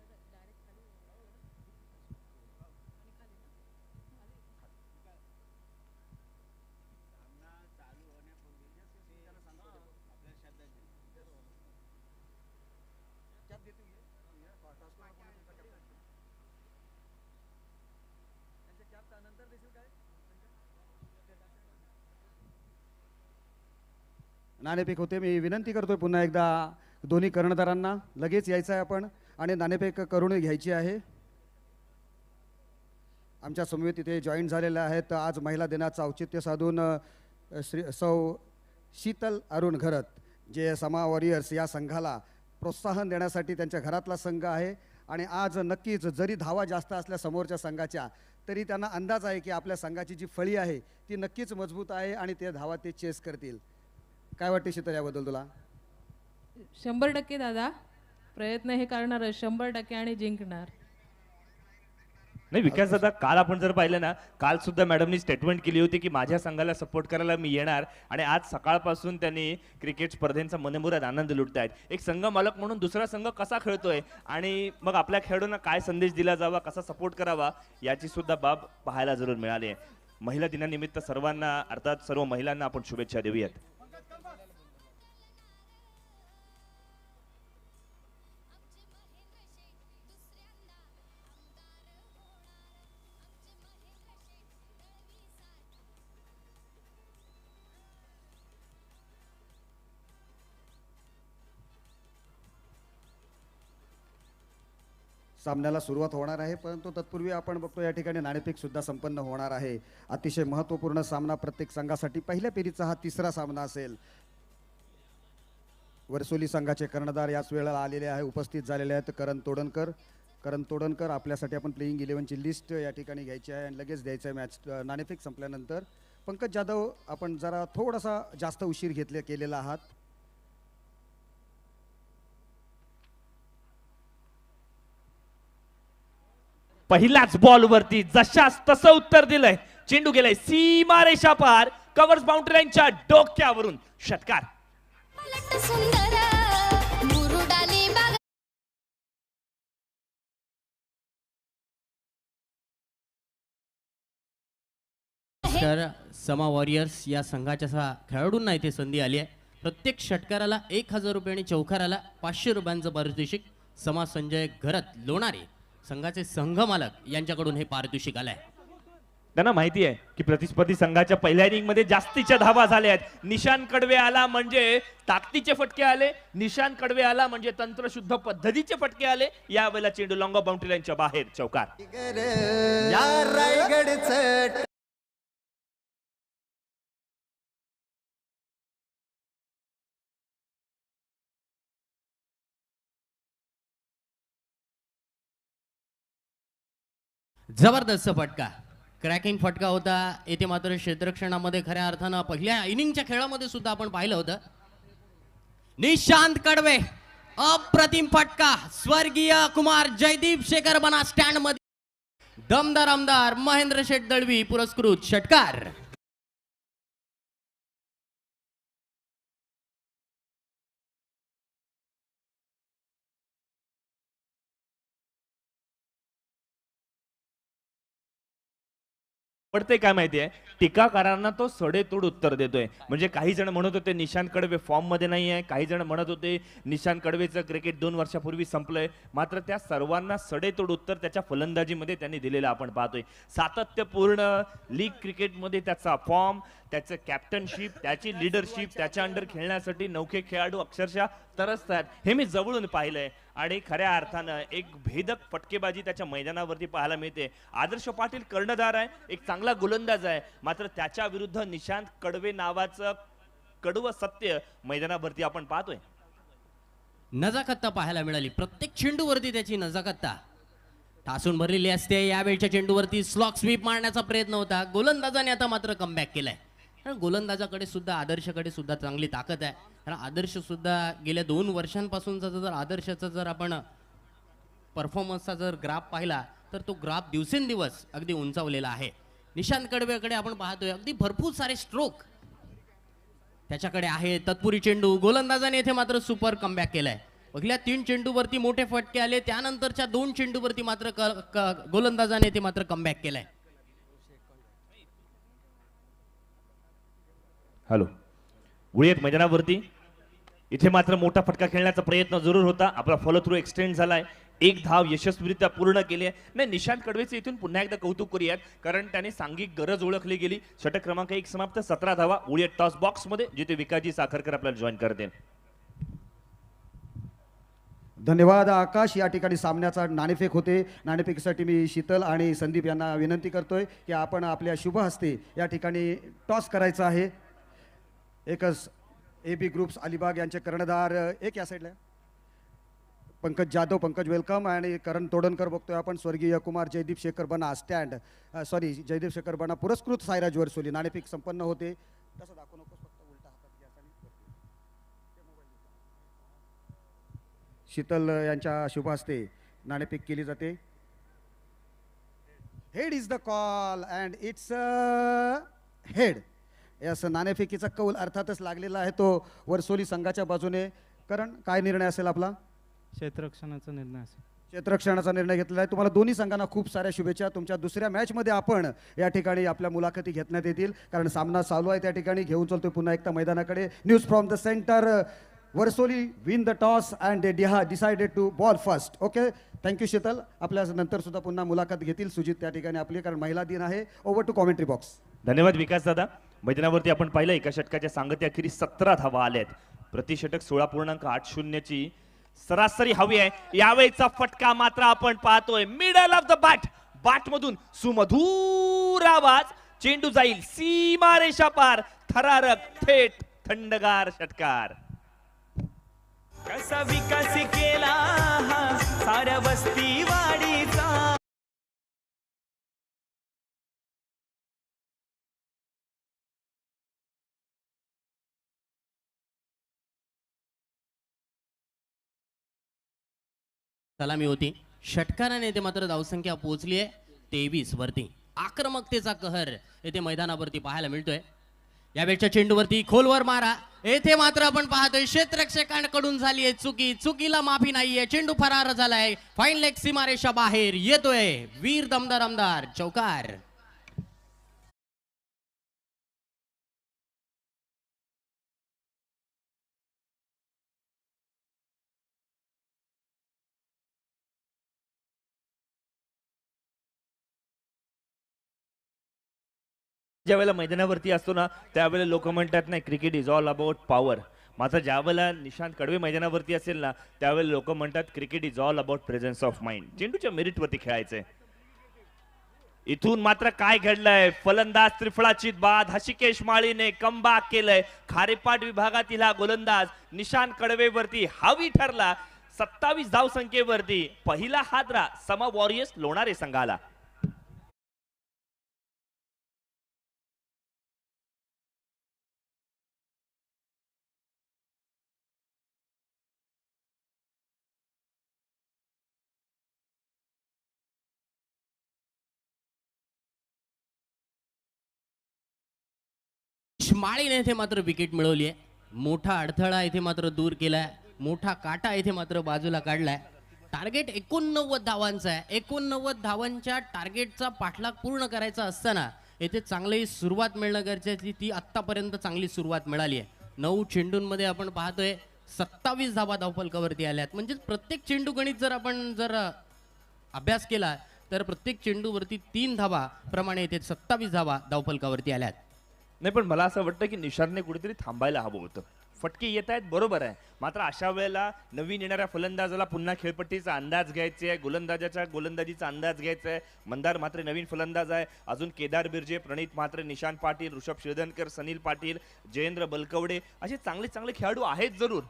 नाणेफेक होते. मी विनंती करतोय पुन्हा एकदा दोन्ही कर्णधारांना लगेच यायचं आहे आपण आणि नाणेफेक करून घ्यायची आहे. आमच्या समवेत तिथे जॉईन झालेल्या आहेत आज महिला दिनाचं औचित्य साधून सौ शीतल अरुण घरत, जे समा वॉरियर्स या संघाला प्रोत्साहन देण्यासाठी त्यांच्या घरातला संघ आहे आणि आज नक्कीच जरी धावा जास्त असल्या समोरच्या संघाच्या तरी त्यांना अंदाज आहे की आपल्या संघाची जी फळी आहे ती नक्कीच मजबूत आहे आणि ते धावा ते चेस करतील. काय वाटते शीतल याबद्दल तुला? 100% दादा, प्रयत्न हे करणार 100% आणि जिंकणार. नाही विकास दादा, काल आपण जर पाहिलं ना, काल सुद्धा मॅडमनी स्टेटमेंट केली होती की माझ्या संघाला सपोर्ट करायला मी येणार आणि आज सकाळपासून त्यांनी क्रिकेट स्पर्धेचा मनमुराद आनंद लुटतायत. एक संघ मालक म्हणून दुसरा संघ कसा खेळतोय आणि मग आपल्या खेळाडूंना काय संदेश दिला जावा, कसा सपोर्ट करावा याची सुद्धा बाब पाहायला जरूर मिळाली आहे. महिला दिनानिमित्त सर्वांना अर्थात सर्व महिलांना आपण शुभेच्छा देऊयात. सामन्याला सुरुवात होणार आहे, परंतु तत्पूर्वी आपण बघतो या ठिकाणी नाणेफेक सुद्धा संपन्न होणार आहे. अतिशय महत्त्वपूर्ण सामना प्रत्येक संघासाठी. पहिल्या फेरीचा हा तिसरा सामना असेल. वरसोली संघाचे कर्णधार याच वेळेला आलेले आहे, उपस्थित झालेले आहेत करण तोडणकर आपल्यासाठी आपण प्लेइंग 11ची लिस्ट या ठिकाणी घ्यायची आहे आणि लगेच द्यायचं आहे मॅच नाणेफेक संपल्यानंतर. पंकज जाधव, आपण जरा थोडासा जास्त उशीर केलेला आहात. पहिल्याच बॉलवरती जशास तसं उत्तर दिलंय. चेंडू गेलाय सीमारेषा पार, कव्हर्स बाउंड्री लाईनच्या डोक्यावरून. षटकार. तर समा वॉरियर्स या संघाच्या खेळाडूंना इथे संधी आली आहे. प्रत्येक षटकाराला 1000 रुपये आणि चौकाराला 500 रुपयांचं पारितोषिक समा संजय घरत लोणारे संघाचे संघ मालक यांच्याकडून हे पारितोषिक आलंय. त्यांना माहिती आहे की प्रतिस्पर्धी संघाच्या पहिल्या इनिंग मध्ये जास्तीच्या धावा झाल्या आहेत. निशान कडवे आला म्हणजे ताकदीचे फटके आले, निशान कडवे आला म्हणजे तंत्रशुद्ध पद्धतीचे फटके आले. यावेळेला चेंडू लॉंग बाउंड्री लाईनच्या बाहेर. चौकार. जबरदस्त फटका, क्रॅकिंग फटका होता. येथे मात्र क्षेत्ररक्षणामध्ये खऱ्या अर्थानं पहिल्या इनिंगच्या खेळामध्ये सुद्धा आपण पाहिलं होतं. निशांत कडवे अप्रतिम फटका स्वर्गीय कुमार जयदीप शेखर बना स्टँड मध्ये दमदार आमदार महेंद्र शेठ दळवी पुरस्कृत षटकार. पडते काय माहितीये, टीकाकारांना तो सडेतोड उत्तर देतोय. म्हणजे काही जण म्हणत होते निशांत कडवे फॉर्म मध्ये नाही आहे, काही जण म्हणत होते निशांत कडवेचं क्रिकेट 2 वर्षापूर्वी संपलंय. मात्र त्या सर्वांना सडेतोड उत्तर त्याच्या फलंदाजीमध्ये त्यांनी दिलेलं आपण पाहतोय. सातत्यपूर्ण लीग क्रिकेटमध्ये त्याचा फॉर्म, त्याचं कॅप्टनशिप, त्याची लिडरशिप, त्याच्या अंडर खेळण्यासाठी नौके खेळाडू अक्षरशः तरसतात. हे मी जवळून पाहिलंय आणि खऱ्या अर्थानं एक भेदक फटकेबाजी त्याच्या मैदानावरती पाहायला मिळते. आदर्श पाटील कर्णधार आहे, एक चांगला गोलंदाज आहे, मात्र त्याच्या विरुद्ध निशांत कडवे नावाचं कडवं सत्य मैदानावरती आपण पाहतोय. नजाकत्ता पाहायला मिळाली. प्रत्येक चेंडूवरती त्याची नजाकत्ता ठासून भरलेली असते. यावेळच्या चेंडूवरती स्लॉक स्वीप मारण्याचा प्रयत्न होता. गोलंदाजाने आता मात्र कमबॅक केलाय. कारण गोलंदाजाकडे सुद्धा आदर्शकडे सुद्धा चांगली ताकद आहे. कारण आदर्श सुद्धा गेल्या 2 वर्षांपासूनचा जर आदर्शाचा जर आपण परफॉर्मन्सचा जर ग्राफ पाहिला तर तो ग्राफ दिवसेंदिवस अगदी उंचावलेला आहे. निशांत कडवेकडे आपण पाहतोय अगदी भरपूर सारे स्ट्रोक त्याच्याकडे आहे. तत्पुरी चेंडू गोलंदाजाने इथे मात्र सुपर कमबॅक केलाय. पहिल्या 3 चेंडूवरती मोठे फटके आले, त्यानंतरच्या 2 चेंडूवरती मात्र गोलंदाजाने इथे मात्र कमबॅक केलाय. हॅलो, गुळीत मैदानावरती इथे मात्र मोठा फटका खेळण्याचा प्रयत्न जरूर होता. आपला फॉलो थ्रू एक्सटेंड झालाय. 1 धाव यशस्वीरित्या पूर्ण केली आहे. नाही, निशांत कडवेचे इथून पुन्हा एकदा कौतुक करूयात, कारण त्याने सांघिक गरज ओळखली गेली. षटक क्रमांक 1 समाप्त, 17 धावा उळीत टॉस बॉक्स मध्ये, जिथे विकाजी साखरकर आपल्याला जॉईन करतील. धन्यवाद आकाश. या ठिकाणी सामन्याचा नाणेफेक होते. नाणेफेकीसाठी मी शीतल आणि संदीप यांना विनंती करतोय की आपण आपल्या शुभ हस्ते या ठिकाणी टॉस करायचा आहे. एकच AB ग्रुप्स अलिबाग यांचे कर्णधार एक या साईडला पंकज जाधव. पंकज वेलकम. आणि करण तोडणकर बघतोय आपण. स्वर्गीय कुमार जयदीप शेखर बना स्टँड जयदीप शेखर बना पुरस्कृत सायराज वरसोली. नाणेफेक संपन्न होते. तसं दाखवू नकोस, फक्त उलटा हातात घ्या. शीतल यांच्या शुभ हस्ते नाणेफेक केली जाते. Head is the call and its head. असं नाणेफेकीचा कौल अर्थातच लागलेला आहे तो वरसोली संघाच्या बाजूने. कारण काय निर्णय असेल आपला? क्षेत्ररक्षणाचा निर्णय असेल. क्षेत्ररक्षणाचा निर्णय घेतलेला आहे. तुम्हाला दोन्ही संघांना खूप साऱ्या शुभेच्छा. तुमच्या दुसऱ्या मॅचमध्ये आपण या ठिकाणी आपल्या मुलाखती घेतण्यात येतील, कारण सामना चालू आहे. त्या ठिकाणी घेऊन चलतोय पुन्हा एकदा मैदानाकडे. News from the centre. Varsoli win the toss and they decided to bowl first. Okay, thank you Sheetal. आपल्या नंतर सुद्धा पुन्हा मुलाखत घेतील सुजित त्या ठिकाणी आपली, कारण महिला दिन आहे. Over to commentary box. धन्यवाद विकास दादा. मैदानावरती आपण पाहिलं एका षटकाच्या सांगत्याखेरीज 17 धावा आल्यात. प्रति षटक 16.80 ची सरासरी हवी आहे. यावेळीचा फटका मात्र आपण पाहतोय मिडल ऑफ द बॅट मधून सुमधूर आवाज. चेंडू जाईल सीमारेषा पार. थरारक थेट थंडगार षटकार. कसा विकास केला हा साऱ्या वस्ती वाडीचा. सलामी होती. षटकाराने येथे मात्र धावसंख्या पोहोचली आहे 23 वरती. आक्रमकतेचा कहर येथे मैदानावरती पाहायला मिळतोय. यावेळच्या चेंडूवरती खोलवर मारा. येथे मात्र आपण पाहतोय क्षेत्ररक्षकांकडून झाली आहे चुकी. चुकीला माफी नाहीये. चेंडू फरार झालाय. फाईन लेग सीमारेषा बाहेर येतोय. वीर दमदार आमदार चौकार. ज्या वेळेला मैदानावरती असतो ना, त्यावेळेला लोक म्हणतात नाही cricket is all about power. मात्र ज्या वेळेला निशांत कडवे मैदानावरती असेल ना, त्यावेळेला लोक म्हणतात cricket is all about presence of mind. चेंडूच्या मेरिटवरती खेळायचंय. इथून मात्र काय घडलंय? फलंदाज त्रिफळाचीत बाद हशिकेश माळीने कमबॅक केलंय. खारेपाट विभागातील हा गोलंदाज निशांत कडवेवरती हावी ठरला. 27 धावसंख्येवरती पहिला हादरा समा वॉरियर्स लोणारे संघाला. आतिश माळीने इथे मात्र विकेट मिळवली आहे. मोठा अडथळा इथे मात्र दूर केलाय, मोठा काटा इथे मात्र बाजूला काढलाय. टार्गेट 89 धावांचा आहे. 89 धावांच्या टार्गेटचा पाठलाग पूर्ण करायचा असताना येथे चांगली सुरुवात मिळणं गरजेची, ती आत्तापर्यंत चांगली सुरुवात मिळाली आहे. 9 चेंडूंमध्ये आपण पाहतोय 27 धावा धावफलकावरती आल्यात. म्हणजे प्रत्येक चेंडू गणित जर अभ्यास केला तर प्रत्येक चेंडूवरती 3 धावा प्रमाणे येथे 27 धावा धावफलकावरती आल्यात. नाही, पण मला असं वाटतं की निषादने कुठेतरी थांबायला हवं होतं. फटके येत आहेत बरोबर आहे, मात्र अशा वेळेला नवीन येणाऱ्या फलंदाजाला पुन्हा खेळपट्टीचा अंदाज घ्यायचा आहे, गोलंदाजीचा अंदाज घ्यायचा आहे. मंदार म्हात्रे नवीन फलंदाज आहे, अजून केदार बिर्जे, प्रणित म्हात्रे, निशांत पाटील, ऋषभ शिरदनकर, सनील पाटील, जयेंद्र बलकवडे असे चांगले खेळाडू आहेत जरूर.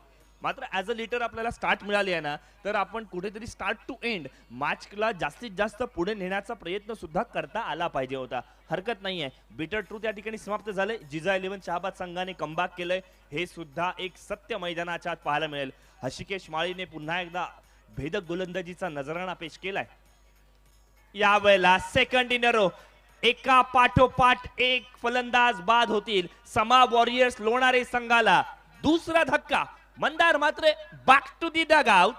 मात्र ॲज अ लीडर आपल्याला स्टार्ट मिळाली आहे ना, तर आपण कुठेतरी स्टार्ट टू एंड मॅचला जास्तीत जास्त पुढे नेण्याचा प्रयत्न सुद्धा करता आला पाहिजे होता. हरकत नाही आहे, बिटर ट्रूथ या ठिकाणी समाप्त झाले. जिजा 11 शहाबाद संघाने कमबॅक केलंय, हे सुद्धा एक सत्य मैदानाच्या आत पाहायला मिळेल. हर्षिकेश माळीने पुन्हा एकदा भेदक गोलंदाजीचा नजराणा पेश केलाय. यावेळेला सेकंड इन अ रो एका पाठोपाठ एक फलंदाज बाद होतील. समा वॉरियर्स लोणारे संघाला दुसरा धक्का. मंदार मात्र back to the dugout.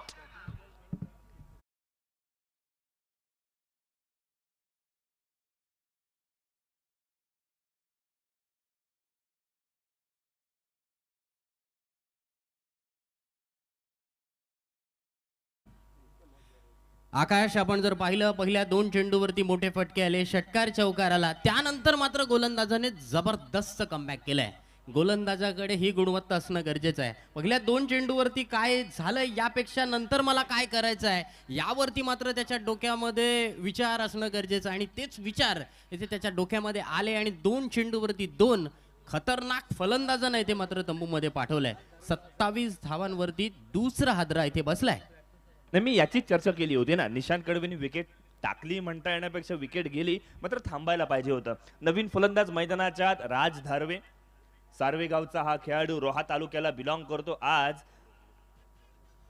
Akash, आपण जर पाहिलं पहिल्या 2 चेंडूवरती मोठे फटके आले, षटकार चौकार आला, त्यानंतर मात्र गोलंदाजाने जबरदस्त कमबॅक केलाय. गोलंदाजाकडे ही गुणवत्ता असणं गरजेचं आहे. पहिल्या 2 चेंडूवरती काय झालं यापेक्षा नंतर मला काय करायचं आहे यावरती मात्र त्याच्या डोक्यामध्ये विचार असणं गरजेचं आहे, आणि तेच विचार इथे त्याच्या डोक्यामध्ये आले आणि 2 चेंडूवरती 2 खतरनाक फलंदाजांना इथे मात्र तंबूमध्ये पाठवलंय. 27 धावांवरती दुसरा हादरा इथे बसलाय. नाही, मी याची चर्चा केली होती ना, निशांत कडवेने विकेट टाकली म्हणता येण्यापेक्षा विकेट गेली, मात्र थांबायला पाहिजे होतं. नवीन फलंदाज मैदानाच्या आत राज धारवे, सार्वेगावचा हा खेळाडू रोहा तालुक्याला बिलॉंग करतो, आज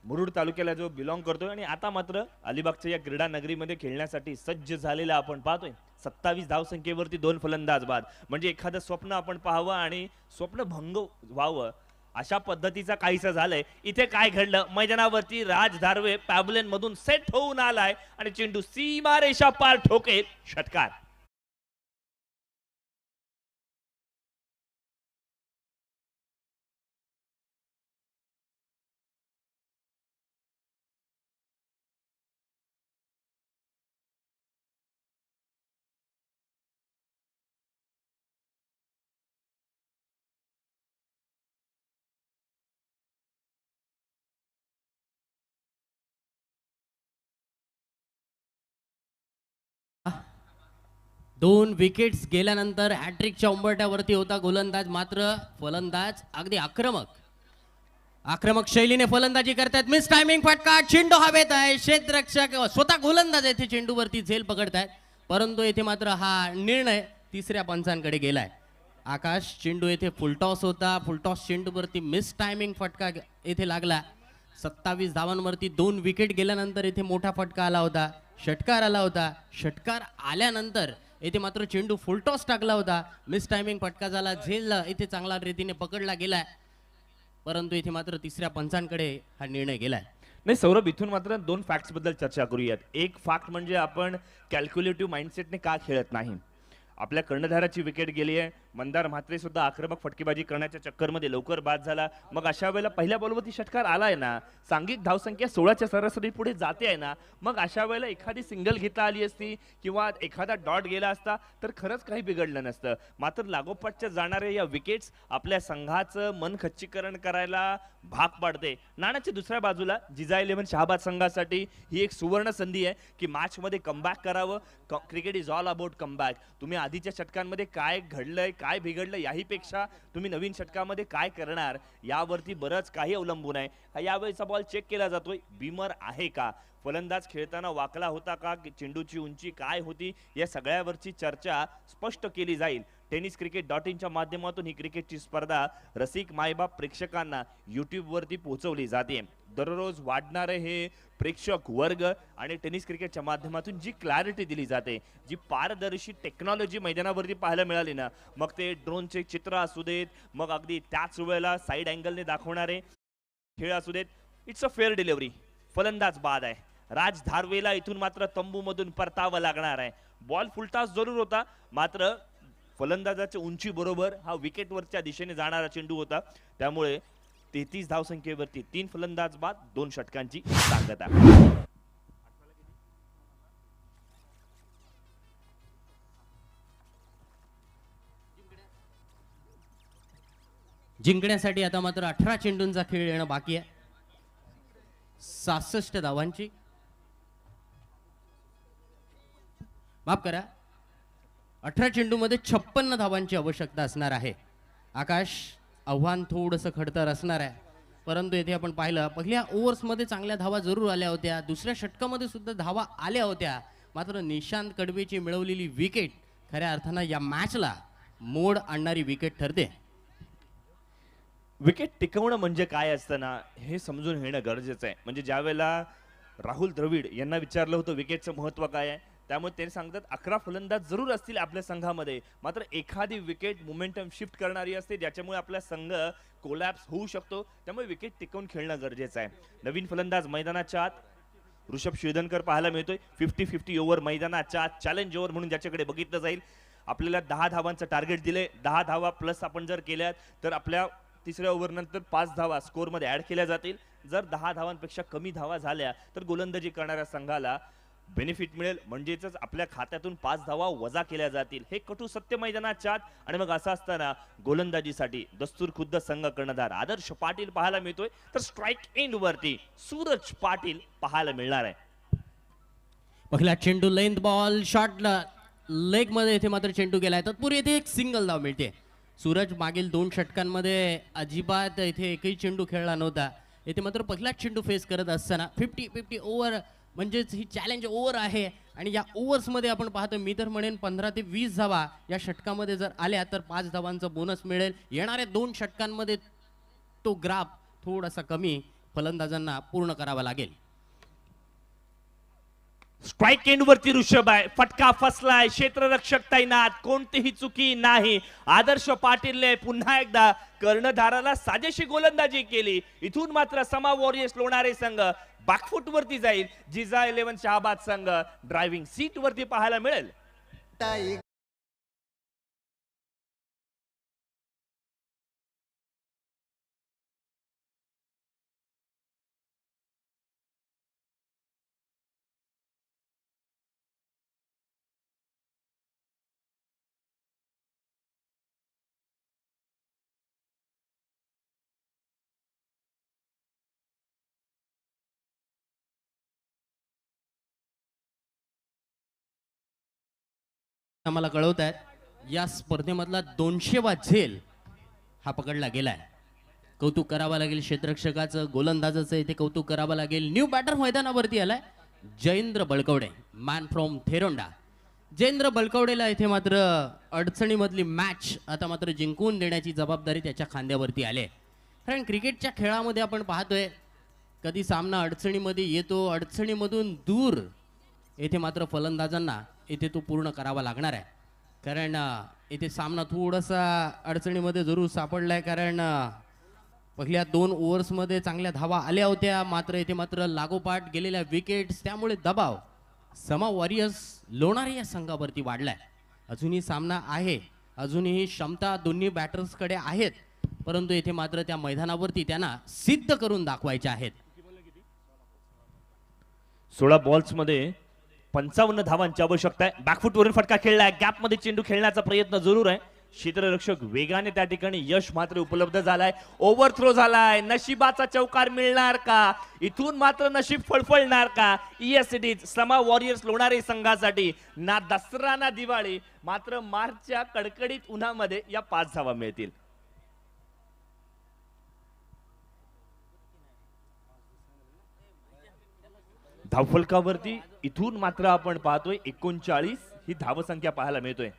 मुरुड तालुक्याला जो बिलॉंग करतो, आणि आता मात्र अलिबागच्या या क्रीडा नगरीमध्ये खेळण्यासाठी सज्ज झालेला आपण पाहतोय. 27 धावसंख्येवरती 2 फलंदाज बाद, म्हणजे एखादं स्वप्न आपण पाहावं आणि स्वप्न भंग व्हावं अशा पद्धतीचा काहीसं झालंय. इथे काय घडलं, मैदानावरती राज धारवे पॅबलेन मधून सेट होऊन आलाय आणि चेंडू सीमारेषा पार ठोकेल, षटकार. दोन विकेट्स गेल्यानंतर हॅट्रिकच्या उंबरठ्यावरती होता गोलंदाज, मात्र फलंदाज अगदी आक्रमक शैलीने फलंदाजी करतायत. मिस टायमिंग फटका, चेंडू हवेत आहे. क्षेत्ररक्षक स्वतः गोलंदाज येथे चेंडूवरती झेल पकडतायत, परंतु येथे मात्र हा निर्णय तिसऱ्या पंचांकडे गेलाय. आकाश, चेंडू येथे फुलटॉस होता, फुलटॉस चेंडूवरती मिस टायमिंग फटका येथे लागला. 27 धावांवरती 2 विकेट गेल्यानंतर येथे मोठा फटका आला होता, षटकार आला होता. षटकार आल्यानंतर येथे मात्र चेंडू फुलटॉस टाकला होता, मिस टायमिंग फटका झाला, झेल इथे चांगला रीतीने पकडला गेलाय, परंतु इथे मात्र तिसऱ्या पंचांकडे हा निर्णय गेलाय. नाही सौरभ, इथून मात्र 2 फॅक्ट्स बद्दल चर्चा करूयात. एक फॅक्ट म्हणजे आपण कॅल्क्युलेटिव्ह माइंडसेटने का खेळत नाही. आपल्या कर्णधाराची विकेट गेली आहे, मंदार म्हात्रे सुद्धा आक्रमक फटकेबाजी करण्याच्या चक्करमध्ये लवकर बाद झाला. मग अशा वेळेला पहिल्या बॉलवरती षटकार आलाय ना, सांघिक धावसंख्या 16च्या सरासरी पुढे जाते आहे ना, मग अशा वेळेला एखादी सिंगल घेता आली असती किंवा एखादा डॉट गेला असता तर खरंच काही बिघडलं नसतं. मात्र लागोपाठच्या जाणाऱ्या या विकेट्स आपल्या संघाचं मन खच्चीकरण करायला भाग पाडते. नाण्याच्या दुसऱ्या बाजूला जिजा 11 शहाबाद संघासाठी ही एक सुवर्ण संधी आहे की मॅचमध्ये कमबॅक करावं. Cricket is all about comeback. तुम्ही आधीच्या षटकांमध्ये काय घडलंय, काय बिघडलं याहीपेक्षा तुम्ही नवीन षटकामध्ये काय करणार यावरती बरंच काही अवलंबून आहे. यावेळेचा बॉल चेक केला जातोय, बीमर आहे का, फलंदाज खेळताना वाकला होता का, चेंडूची उंची काय होती, या सगळ्यावरची चर्चा स्पष्ट केली जाईल. टेनिस क्रिकेट .in च्या माध्यमातून ही क्रिकेटची स्पर्धा रसिक मायबाप प्रेक्षकांना YouTube वरती पोहोचवली जाते. दररोज वाढणारे हे प्रेक्षक वर्ग आणि टेनिस क्रिकेटच्या माध्यमातून जी क्लॅरिटी दिली जाते, जी पारदर्शी टेक्नॉलॉजी मैदानावरती पाहायला मिळाली ना, मग ते ड्रोनचे चित्र असू देत, मग अगदी त्याच वेळेला साईड अँगलने दाखवणारे खेळ असू देत, इट्स अ फेअर डिलिव्हरी. फलंदाज बाद आहे. राज धारवेला इथून मात्र तंबूमधून परतावं लागणार आहे. बॉल फुलटास जरूर होता, मात्र फलंदाजाच्या उंची बरोबर हा विकेटवरच्या दिशेने जाणारा चेंडू होता. त्यामुळे 33 धावसंख्येवरती 3 फलंदाज बाद, 2 षटकांची सांगता. जिंकण्यासाठी आता मात्र 18 चेंडूंचा खेळ येणं बाकी आहे. 66 धावांची, माफ करा, 18 चेंडूमध्ये 56 धावांची आवश्यकता असणार आहे. आकाश, आव्हान थोडंसं खडतर असणार आहे, परंतु येथे आपण पाहिलं पहिल्या ओव्हर्समध्ये चांगल्या धावा जरूर आल्या होत्या, दुसऱ्या षटकामध्ये सुद्धा धावा आल्या होत्या, मात्र निशांत कडवेची मिळवलेली विकेट खऱ्या अर्थानं या मॅचला मोड आणणारी विकेट ठरते. विकेट टिकवणं म्हणजे काय असतं ना, हे समजून घेणं गरजेचं आहे. म्हणजे ज्या वेळेला राहुल द्रविड यांना विचारलं होतं विकेटचं महत्त्व काय आहे, त्यामुळे ते सांगतात 11 फलंदाज जरूर असतील आपल्या संघामध्ये, मात्र एखादी विकेट मोमेंटम शिफ्ट करणारी असते, ज्याच्यामुळे आपला संघ कोलॅप्स होऊ शकतो. त्यामुळे विकेट टिकवून खेळणं गरजेचं आहे. नवीन फलंदाज मैदानाच्या आत ऋषभ शिवधनकर पाहायला मिळतोय. 50-50 ओव्हर मैदानाच्या आत चॅलेंज ओव्हर म्हणून ज्याच्याकडे बघितलं जाईल. आपल्याला 10 धावांचं टार्गेट दिले, 10 धावा प्लस आपण जर केल्यात तर आपल्या तिसऱ्या ओव्हर नंतर 5 धावा स्कोअरमध्ये ऍड केल्या जातील. जर 10 धावांपेक्षा कमी धावा झाल्या तर गोलंदाजी करणाऱ्या संघाला बेनिफिट मिळेल, म्हणजेच आपल्या खात्यातून 5 धावा वजा केल्या जातील. हे कटू सत्य मैदानाच्या आत. आणि मग असं असताना गोलंदाजीसाठी दस्तूर खुद्द संघ कर्णधार आदर्श पाटील पाहायला मिळतोय, तर स्ट्राईक एंड वरती सूरज पाटील पाहायला मिळणार आहे. पहिला चेंडू लेंथ बॉल शॉर्ट लेग मध्ये, येथे मात्र चेंडू गेलाय, तत्पूर्वी येथे एक सिंगल धाव मिळते. सूरज मागील 2 षटकांमध्ये अजिबात इथे एकही चेंडू खेळला नव्हता. येथे मात्र पहिलाच चेंडू फेस करत असताना 50-50 ओव्हर म्हणजेच ही चॅलेंज ओव्हर आहे. आणि या ओव्हर्समध्ये आपण पाहतो, मी तर म्हणेन 15 ते 20 धावा या षटकामध्ये जर आल्या तर 5 धावांचा बोनस मिळेल. येणाऱ्या 2 षटकांमध्ये तो ग्राफ थोडासा कमी फलंदाजांना पूर्ण करावा लागेल. स्ट्राईक एंड वरती ऋषभ आहे. फटका फसलाय, क्षेत्ररक्षक तैनात, कोणतीही चुकी नाही. आदर्श पाटीलने पुन्हा एकदा कर्णधाराला साजेशी गोलंदाजी केली. इथून मात्र समा वॉरियर्स लोणारे संघ बॅकफुट वरती जाईल. जिजा 11 शहाबाद संघ ड्रायव्हिंग सीट वरती पाहायला मिळेल. आम्हाला कळवत आहेत या स्पर्धेमधला 200वा झेल हा पकडला गेलाय. कौतुक करावं लागेल क्षेत्ररक्षकाचं, गोलंदाजाचं इथे कौतुक करावं लागेल. न्यू बॅटर मैदानावरती आलाय जयेंद्र बळकवडे, मॅन फ्रॉम थेरोंडा. जयेंद्र बळकवडेला इथे मात्र अडचणीमधली मॅच आता मात्र जिंकून देण्याची जबाबदारी त्याच्या खांद्यावरती आली आहे. कारण क्रिकेटच्या खेळामध्ये आपण पाहतोय कधी सामना अडचणीमध्ये येतो, अडचणीमधून दूर येथे मात्र फलंदाजांना इथे तो पूर्ण करावा लागणार आहे. कारण इथे सामना थोडासा अडचणीमध्ये जरूर सापडलाय, कारण पहिल्या 2 ओव्हर्समध्ये चांगल्या धावा आल्या होत्या, मात्र इथे मात्र लागोपाठ गेलेल्या विकेट्स, त्यामुळे दबाव समा वॉरियर्स लोणारे या संघावरती वाढलाय. अजूनही सामना आहे, अजूनही क्षमता दोन्ही बॅटर्सकडे आहेत, परंतु इथे मात्र त्या मैदानावरती त्यांना सिद्ध करून दाखवायचे आहेत. 16 बॉल्स मध्ये 55 धावांची आवश्यकता आहे. बॅकफुट वरून फटका खेळलाय, गॅप मध्ये चेंडू खेळण्याचा प्रयत्न जरूर आहे. क्षेत्ररक्षक वेगाने त्या ठिकाणी यश मात्र उपलब्ध झालाय. ओव्हर थ्रो झालाय, नशिबाचा चौकार मिळणार का? इथून मात्र नशीब फळफळणार का? Yes it is. समा वॉरियर्स लोणारे संघासाठी ना दसरा ना दिवाळी, मात्र मार्चच्या कडकडीत उन्हामध्ये या 5 धावा मिळतील. धावफलकावरती इथून मात्र आपण पाहतोय 39 ही धावसंख्या पाहायला मिळतोय.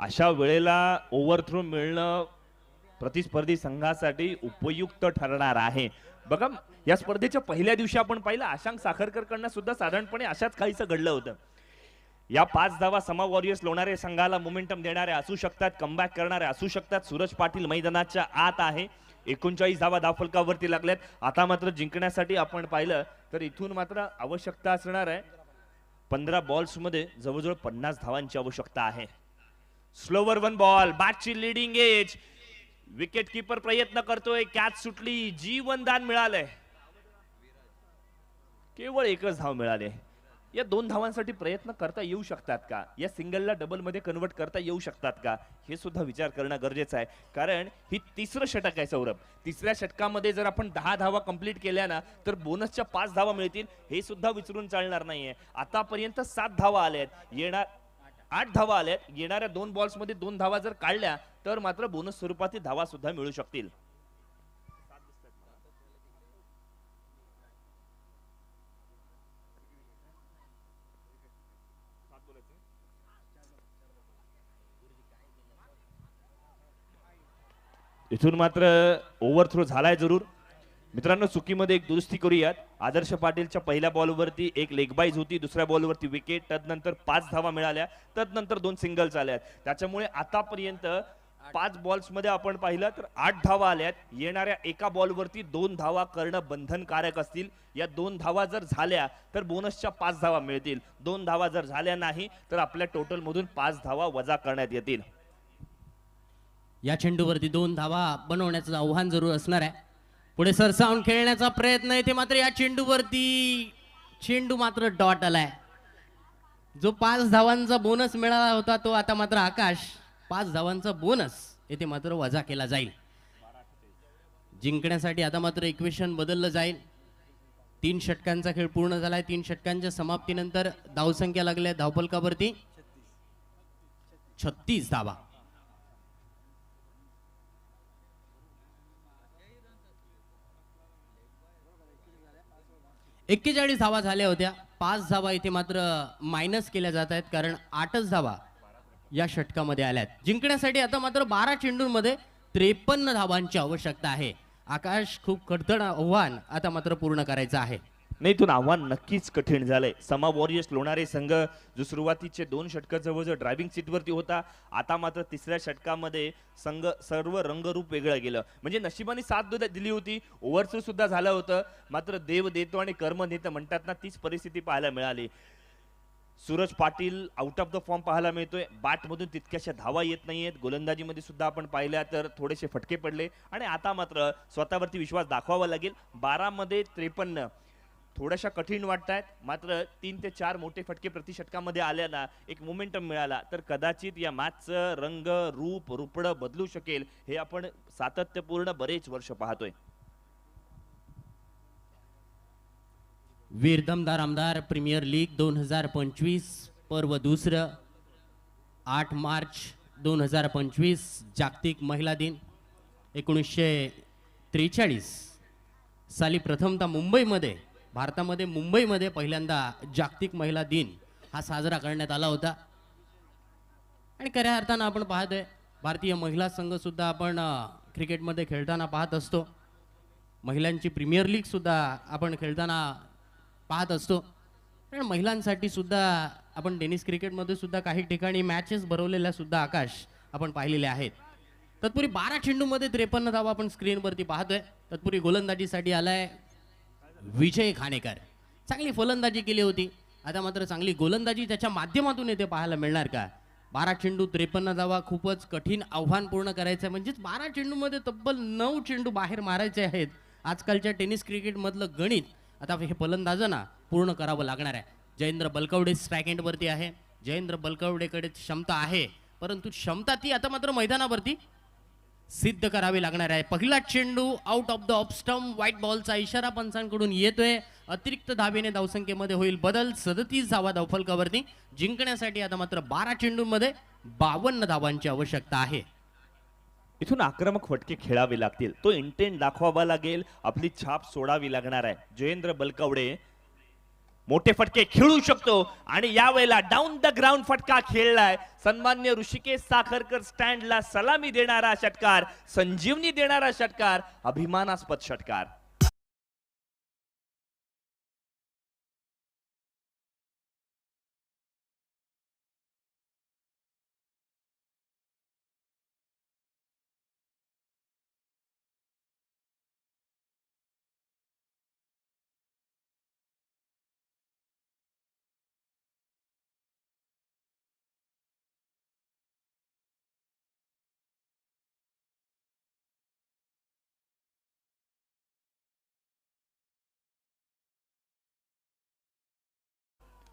अशा वेळेला ओव्हरथ्रो मिळणं प्रतिस्पर्धी संघासाठी उपयुक्त ठरणार आहे. बघा, या स्पर्धेच्या पहिल्या दिवशी आपण पाहिलं आशांक साखरकरकडनं सुद्धा साधारणपणे अशाच काहीसं घडलं होतं. या 5 धावा समा वॉरियर्स लोणारे संघाला मोमेंटम देणारे असू शकतात, कमबॅक करणारे असू शकतात. सूरज पाटील मैदानाच्या आत आहे. 39 धावा धावफलकावरती लागल्यात. आता मात्र जिंकण्यासाठी आपण पाहिलं तर इथून मात्र आवश्यकता असणार आहे 15 बॉल्स मध्ये जवळजवळ 50 धावांची आवश्यकता आहे. स्लोवर 1 बॉल, बॅटची लिडिंग एज, विकेट कीपर प्रयत्न करतोय, कॅच सुटली, जीवनदान मिळालंय, केवळ एकच धाव मिळाले. या 2 धावांसाठी प्रयत्न करता येऊ शकतात का? या सिंगलला डबल मध्ये कन्वर्ट करता येऊ शकतात का? हे सुद्धा विचार करणं गरजेचं आहे, कारण ही तिसरं षटक आहे सौरभ. तिसऱ्या षटकामध्ये जर आपण 10 धावा कंप्लीट केल्या ना तर बोनसच्या 5 धावा मिळतील, हे सुद्धा विचारून चालणार नाहीये. आतापर्यंत 7 धावा आल्यात, 8 धावा आल्यात. येणाऱ्या 2 बॉल्स मध्ये 2 धावा जर काढल्या तर मात्र बोनस स्वरूपातील धावा सुद्धा मिळू शकतील. इथून मात्र ओव्हरथ्रो झालाय जरूर. मित्रांनो, चुकीमध्ये एक दुरुस्ती करूयात. आदर्श पाटीलच्या पहिल्या बॉलवरती एक लेग बाईज होती, दुसऱ्या बॉलवरती विकेट, तदनंतर 5 धावा मिळाल्या, तदनंतर 2 सिंगल्स आल्यात. त्याच्यामुळे आतापर्यंत 5 बॉल्स मध्ये आपण पाहिलं तर 8 धावा आल्यात. येणाऱ्या एका बॉलवरती 2 धावा करणं बंधनकारक असतील. या 2 धावा जर झाल्या तर बोनसच्या 5 धावा मिळतील. 2 धावा जर झाल्या नाही तर आपल्या टोटल मधून 5 धावा वजा करण्यात येतील. या चेंडूवरती 2 धावा बनवण्याचं आव्हान जरूर असणार आहे. पुढे सरसावून खेळण्याचा प्रयत्न आहे ते मात्र या चेंडूवरती चेंडू मात्र डॉट आलाय. जो 5 धावांचा बोनस मिळाला होता तो आता मात्र आकाश 5 धावांचा बोनस येथे मात्र वजा केला जाईल. जिंकण्यासाठी आता मात्र इक्वेशन बदललं जाईल. 3 षटकांचा खेळ पूर्ण झालाय. 3 षटकांच्या समाप्तीनंतर धावसंख्या लागल्या धावफलकावरती 36 धावा. 41 धावा झाल्या होत्या. 5 धावा इथे मात्र मायनस केल्या जात आहेत कारण 8च धावा या षटकामध्ये आल्यात. जिंकण्यासाठी आता मात्र 12 चेंडूंमध्ये 53 धावांची आवश्यकता आहे. आकाश, खूप कठीण आव्हान आता मात्र पूर्ण करायचं आहे. नाही, इथून आव्हान नक्कीच कठीण झालंय. समा वॉरियर्स लोणारे संघ जो सुरुवातीचे 2 षटक जवळजवळ ड्रायव्हिंग सीटवरती होता, आता मात्र तिसऱ्या षटकामध्ये संघ सर्व रंगरूप वेगळं गेलं. म्हणजे नशिबाने साथ दिली होती, ओव्हरथ्रो सुद्धा झालं होतं, मात्र देव देतो आणि कर्म नेतं म्हणतात ना, तीच परिस्थिती पाहायला मिळाली. Suraj Patil out of the form पाहायला मिळतोय. बॅटमधून तितक्याशा धावा येत नाहीयेत. गोलंदाजीमध्ये सुद्धा आपण पाहिल्या तर थोडेसे फटके पडले आणि आता मात्र स्वतःवरती विश्वास दाखवावा लागेल. 12 मध्ये 53 थोड्याशा कठीण वाटतायत, मात्र 3 ते 4 मोठे फटके प्रति षटकामध्ये आल्याना एक मोमेंटम मिळाला तर कदाचित या मॅचचं रंग रूप रुपडं बदलू शकेल. हे आपण सातत्यपूर्ण बरेच वर्ष पाहतोय. वीर दमदार आमदार प्रीमियर लीग 2025 पर्व दुसरं 8 मार्च 2025 जागतिक महिला दिन. 1943 साली प्रथमतः मुंबईमध्ये, भारतामध्ये मुंबईमध्ये पहिल्यांदा जागतिक महिला दिन हा साजरा करण्यात आला होता. आणि खऱ्या अर्थानं आपण पाहतोय भारतीय महिला संघ सुद्धा आपण क्रिकेटमध्ये खेळताना पाहत असतो. महिलांची प्रीमियर लीग सुद्धा आपण खेळताना पाहत असतो. कारण महिलांसाठी सुद्धा आपण टेनिस क्रिकेटमध्ये सुद्धा काही ठिकाणी मॅचेस भरवलेल्या सुद्धा आकाश आपण पाहिलेल्या आहेत. तत्पूर्वी 12 चेंडूमध्ये 53 धावा आपण स्क्रीनवरती पाहतोय. तत्पूर्वी गोलंदाजीसाठी आलाय विजय खानेकर. चांगली फलंदाजी केली होती, आता मात्र चांगली गोलंदाजी त्याच्या माध्यमातून येथे पाहायला मिळणार का? 12 चेंडू 53 धावा खूपच कठीण आव्हान पूर्ण करायचं आहे. म्हणजेच 12 चेंडूमध्ये तब्बल 9 चेंडू बाहेर मारायचे आहेत. आजकालच्या टेनिस क्रिकेटमधलं गणित आता हे फलंदाजांना पूर्ण करावं लागणार आहे. जयेंद्र बलकवडे स्ट्राईक एंडवरती आहे. जयेंद्र बलकवडेकडे क्षमता आहे, परंतु क्षमता ती आता मात्र मैदानावरती सिद्ध करावी लागणार आहे. पहिला चेंडू out of the off stump, white बॉलचा इशारा पंचांकडून येतोय. अतिरिक्त धावेने धावसंख्येमध्ये होईल बदल. 37 धावा धावफलकावरती. जिंकण्यासाठी आता मात्र 12 चेंडूंमध्ये 52 धावांची आवश्यकता आहे. इथून आक्रमक फटके खेळावे लागतील, तो इंटेंट दाखवावा लागेल, आपली छाप सोडावी लागणार आहे. जयेंद्र बलकवडे मोठे फटके खेळू शकतो आणि यावेळेला डाऊन द ग्राउंड फटका खेळलाय. सन्मान्य ऋषिकेश साखरकर स्टँडला सलामी देणारा षटकार, संजीवनी देणारा षटकार, अभिमानास्पद षटकार.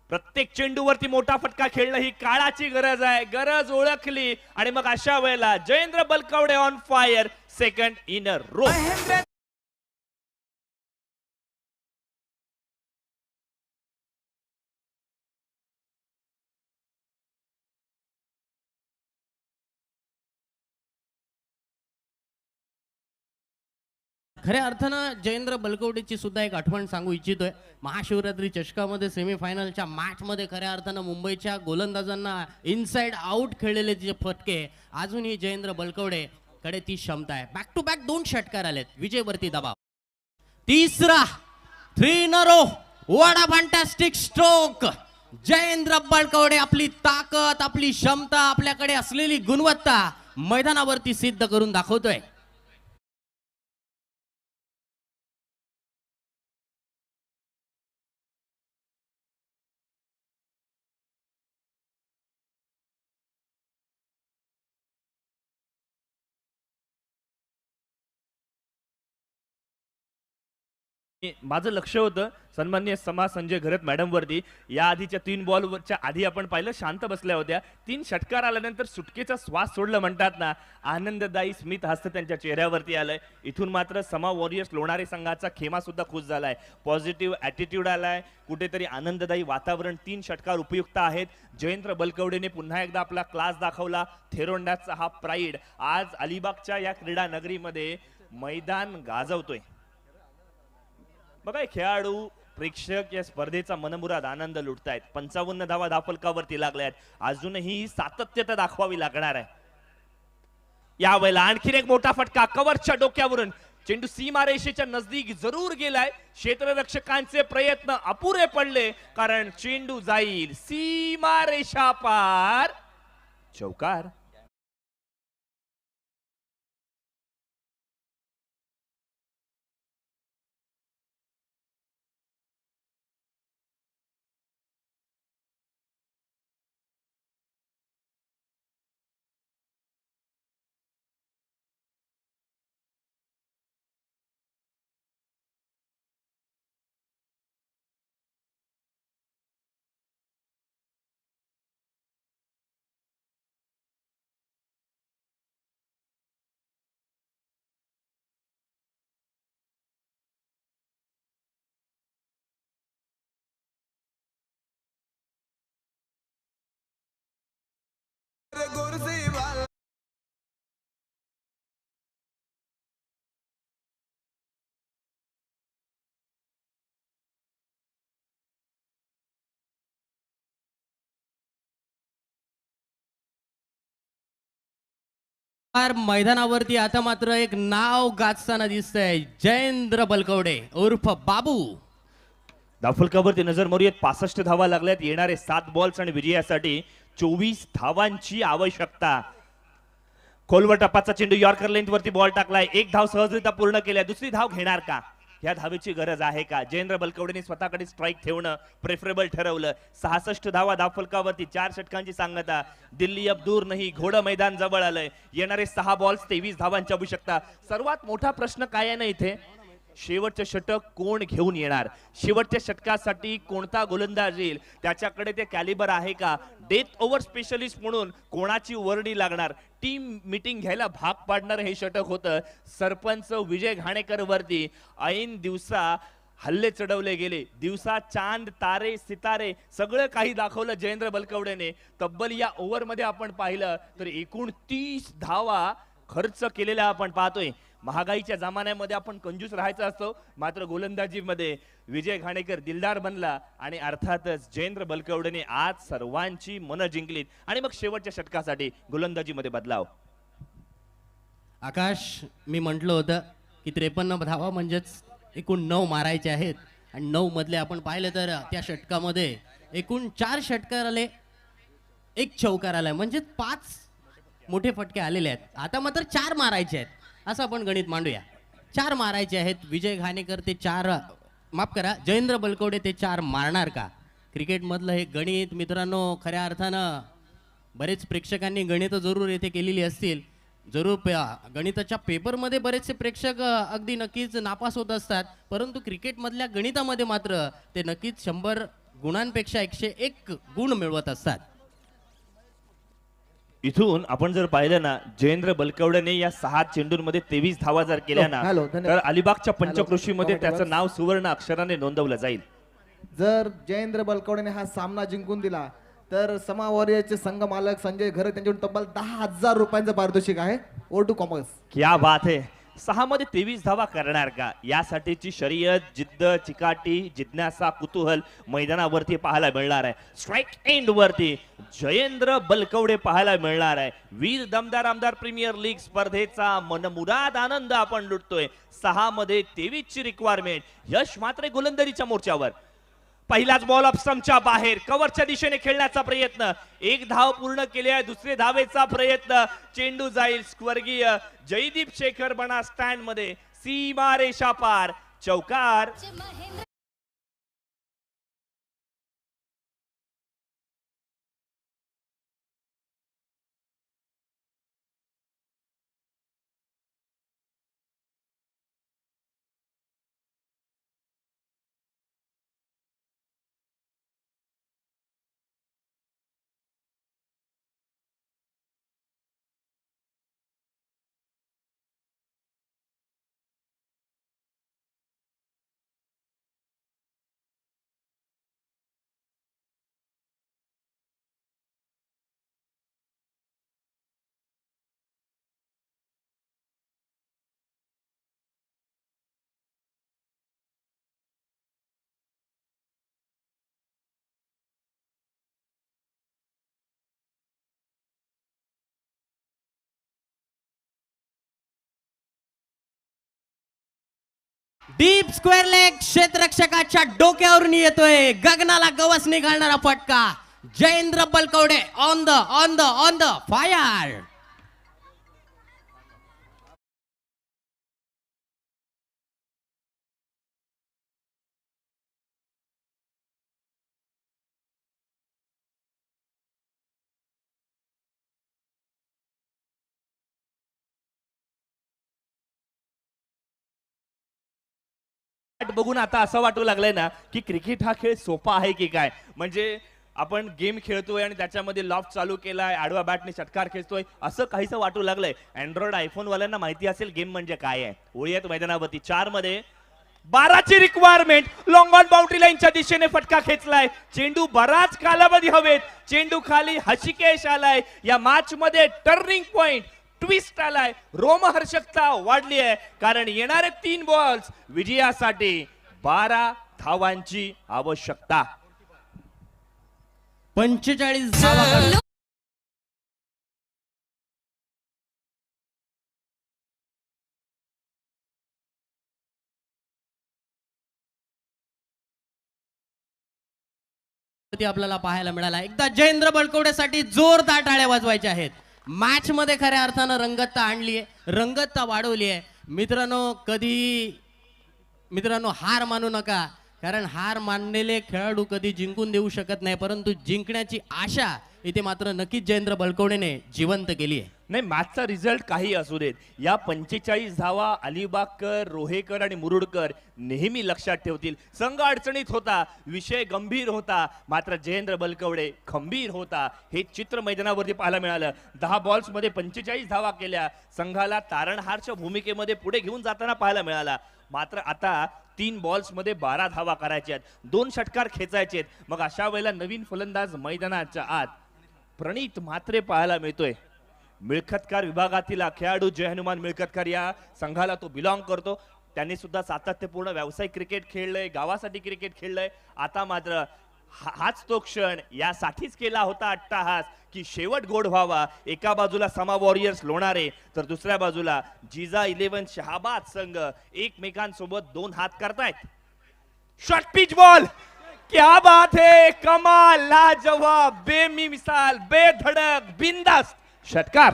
प्रत्येक चेंडूवरती मोठा फटका खेळणं ही काळाची गरज आहे. गरज ओळखली आणि मग अशा वेळेला Jayendra Balkawade on fire, second in a row. खऱ्या अर्थानं जयेंद्र बलकवडेची सुद्धा एक आठवण सांगू इच्छितोय. महाशिवरात्री चषकामध्ये सेमीफायनलच्या मॅचमध्ये खऱ्या अर्थानं मुंबईच्या गोलंदाजांना इनसाइड आउट खेळलेले जे फटके, अजूनही जयेंद्र बलकवडे कडे ती क्षमता आहे. बॅक टू बॅक 2 षटकार आलेत. विजयवरती दबाव. तिसरा 3 in a row. What a fantastic stroke. Jayendra Balkawade आपली ताकद, आपली क्षमता, आपल्याकडे असलेली गुणवत्ता मैदानावरती सिद्ध करून दाखवतोय. माझं लक्ष होतं सन्मान्य समा संजय घरत मॅडम वरती. या आधीच्या 3 बॉलवरच्या आधी आपण पाहिलं शांत बसल्या होत्या. 3 षटकार आल्यानंतर सुटकेचा श्वास सोडलं म्हणतात ना, आनंददायी स्मित हास्य त्यांच्या चेहऱ्यावरती आलंय. इथून मात्र समा वॉरियर्स लोणारे संघाचा खेमा सुद्धा खुश झालाय. पॉझिटिव्ह ॲटिट्यूड आलाय, कुठेतरी आनंददायी वातावरण. 3 षटकार उपयुक्त आहेत. जयेंद्र बलकवडेने पुन्हा एकदा आपला क्लास दाखवला. थेरोंडाचा हा प्राईड आज अलिबागच्या या क्रीडा नगरीमध्ये मैदान गाजवतोय. बघा, खेळाडू प्रेक्षक या स्पर्धेचा मनमुराद आनंद लुटतायत. 55 धावा धावफलकावरती लागल्यात. अजूनही सातत्यता दाखवावी लागणार आहे. यावेळेला आणखीन एक मोठा फटका कव्हरच्या डोक्यावरून. चेंडू सीमारेषेच्या नजदीक जरूर गेलाय. क्षेत्ररक्षकांचे प्रयत्न अपुरे पडले, कारण चेंडू जाईल सीमारेषा पार. चौकार. मैदानावरती आता मात्र एक नाव गाजताना दिसतंय. जयेंद्र बलकवडे उर्फ बाबू. धावफलकावरती नजर मारूयात. 65 धावा लागल्यात. येणारे 7 बॉल्स आणि विजयासाठी 24 धावांची आवश्यकता. खोलवर टप्पाचा चेंडू यॉर्कर लेंथ वरती बॉल टाकलाय. 1 धाव सहजरित्या पूर्ण केल्या. दुसरी धाव घेणार का? या धावेची गरज आहे का? जयेंद्र बलकवडेने स्वतःकडे स्ट्राईक ठेवणं प्रेफरेबल ठरवलं. 66 धावा धावफलकावरती, 4 षटकांची सांगता. दिल्ली अब दूर नाही, घोडं मैदान जवळ आलंय. येणारे 6 बॉल्स 23 धावांची आवश्यकता. सर्वात मोठा प्रश्न काय आहे ना इथे, शेवटचे षटक कोण घेऊन येणार? शेवटच्या षटकासाठी कोणता गोलंदाज येईल? त्याच्याकडे ते कॅलिबर आहे का? डेथ ओव्हर स्पेशलिस्ट म्हणून कोणाची वर्णी लागणार? टीम मीटिंग घ्यायला भाग पाडणार हे षटक होतं. सरपंच विजय घाणेकर वरती ऐन दिवसा हल्ले चढवले गेले. दिवसा चांद तारे सितारे सगळं काही दाखवलं जयेंद्र बलकवडेने. तब्बल या ओव्हर मध्ये आपण पाहिलं तर एकूण 30 धावा खर्च केलेल्या आपण पाहतोय. महागाईच्या जमान्यामध्ये आपण कंजूस राहायचं असतो, मात्र गोलंदाजीमध्ये विजय घाणेकर दिलदार बनला आणि अर्थातच जयेंद्र बलकवडेने आज सर्वांची मनं जिंकलीत आणि मग शेवटच्या षटकासाठी गोलंदाजीमध्ये बदलाव. आकाश, मी म्हटलं होतं की 53 धावा म्हणजेच एकूण 9 मारायचे आहेत आणि 9 मधले आपण पाहिलं तर त्या षटकामध्ये एकूण 4 षटकार आले, 1 चौकार आलाय, म्हणजे 5 मोठे फटके आलेले आहेत. आता मात्र 4 मारायचे आहेत, असं आपण गणित मांडूया. 4 मारायचे आहेत. विजय घाणेकर ते 4, माफ करा, जयेंद्र बलकवडे ते 4 मारणार का? क्रिकेटमधलं हे गणित मित्रांनो, खऱ्या अर्थानं बरेच प्रेक्षकांनी गणित जरूर येथे केलेली असतील, जरूर गणिताच्या पेपरमध्ये बरेचसे प्रेक्षक अगदी नक्कीच नापास होत असतात, परंतु क्रिकेटमधल्या गणितामध्ये मात्र ते नक्कीच 100 गुणांपेक्षा 101 गुण मिळवत असतात. इथून आपण जर पाहिलं ना, जयेंद्र बलकवडेने या 6 चेंडूंमध्ये 23 धावा जर केल्या ना, हॅलो, धन्यवाद. तर अलिबागच्या पंचक्रोशीमध्ये हॅलो, त्याचं नाव सुवर्ण अक्षराने नोंदवलं जाईल. जर जयेंद्र बलकवडेने हा सामना जिंकून दिला तर समा वॉरियरचे संघ मालक संजय घरत त्यांच्याकडून तब्बल 10,000 रुपयांचं पारितोषिक आहे. Over to combox. क्या बात है. 6 मध्ये 23 धावा करणार का? यासाठीची शर्यत, जिद्द, चिकाटी, जिज्ञासा, कुतूहल मैदानावरती पाहायला मिळणार आहे. स्ट्राईक एंड वरती जयेंद्र बलकवडे पाहायला मिळणार आहे. वीर दमदार आमदार प्रीमियर लीग स्पर्धेचा मनमुराद आनंद आपण लुटतोय. 6 मध्ये 23 ची रिक्वायरमेंट. यश मात्र गोलंदाजीच्या मोर्चावर. पहिलाच बॉल ऑफस्टंपच्या बाहेर, कव्हरच्या दिशेने खेळण्याचा प्रयत्न, 1 धाव पूर्ण केली आहे, दुसरे धावेचा प्रयत्न, चेंडू जाईल स्वर्गीय जयदीप शेखर बना स्टँड मध्ये, सीमा रेषा पार, चौकार. डीप स्क्वेअर लेग क्षेत्ररक्षकाच्या डोक्यावरून येतोय गगनाला गवसणी घालणारा फटका. Jayendra Balkawade on the fire. बघून आता असं वाटू लागलंय ना की क्रिकेट हा खेळ सोपा आहे की काय. म्हणजे आपण गेम खेळतोय आणि त्याच्यामध्ये लॉफ्ट चालू केलाय, आडवा बॅटने षटकार खेचतोय, असं काहीसं वाटू लागलंय. अँड्रॉइड आयफोन वाल्यांना माहिती असेल गेम म्हणजे काय आहे. ओळीत मैदानावरती 4 मध्ये 12 ची रिक्वायरमेंट. लॉंग ऑन बाउंड्री लाईनच्या दिशेने फटका खेचलाय. चेंडू बराच कालावधी हवेत. चेंडू खाली हशिकेश आलाय. या मॅच मध्ये टर्निंग पॉइंट, ट्विस्ट आलाय. रोमहर्षकता वाढली आहे कारण येणारे 3 बॉल्स विजयासाठी 12 धावांची आवश्यकता. 45 धावा. आपल्याला पाहायला मिळाला. एकदा जयेंद्र बलकवडेसाठी जोरदार टाळ्या वाजवायच्या आहेत. मॅच मध्ये खऱ्या अर्थानं रंगतता आणली आहे, रंगतता वाढवली आहे. मित्रांनो हार मानू नका, कारण हार मानलेले खेळाडू कधी जिंकून देऊ शकत नाही, परंतु जिंकण्याची आशा इथे मात्र नक्कीच जयेंद्र बलकवडेने जिवंत केली आहे. नाही, मॅचचा रिझल्ट काही असू देत, या 45 धावा अलिबागकर, रोहेकर आणि मुरुडकर नेहमी लक्षात ठेवतील. संघ अडचणीत होता, विषय गंभीर होता, मात्र जयेंद्र बलकवडे खंबीर होता. हे चित्र मैदानावरती पाहायला मिळालं. 10 बॉल्स मध्ये 45 धावा केल्या. संघाला तारणहारच्या भूमिकेमध्ये पुढे घेऊन जाताना पाहायला मिळाला. मात्र आता 3 बॉल्स मध्ये 12 धावा करायच्या आहेत, 2 षटकार खेचायचे आहेत. मग अशा वेळेला नवीन फलंदाज मैदानाच्या आत प्रणित म्हात्रे पाहायला मिळतोय. मिळकतकार विभागातील खेळाडू जय हनुमान मिळकतकार या संघाला तो बिलॉंग करतो. त्यांनी सुद्धा सातत्यपूर्ण व्यावसायिक क्रिकेट खेळलंय, गावासाठी क्रिकेट खेळलंय. आता मात्र हाच तो क्षण, यासाठीच केला होता अट्टाहास की शेवट गोड व्हावा. एका बाजूला समा वॉरियर्स लोणारे तर दुसऱ्या बाजूला जिजा 11 शहाबाद संघ एकमेकांसोबत दोन हात करतायत. शॉर्ट पिच बॉल, क्या बात है, कमाल, लाजवाब, बेमिसाल, बेधडक, बिंदास्त षटकार.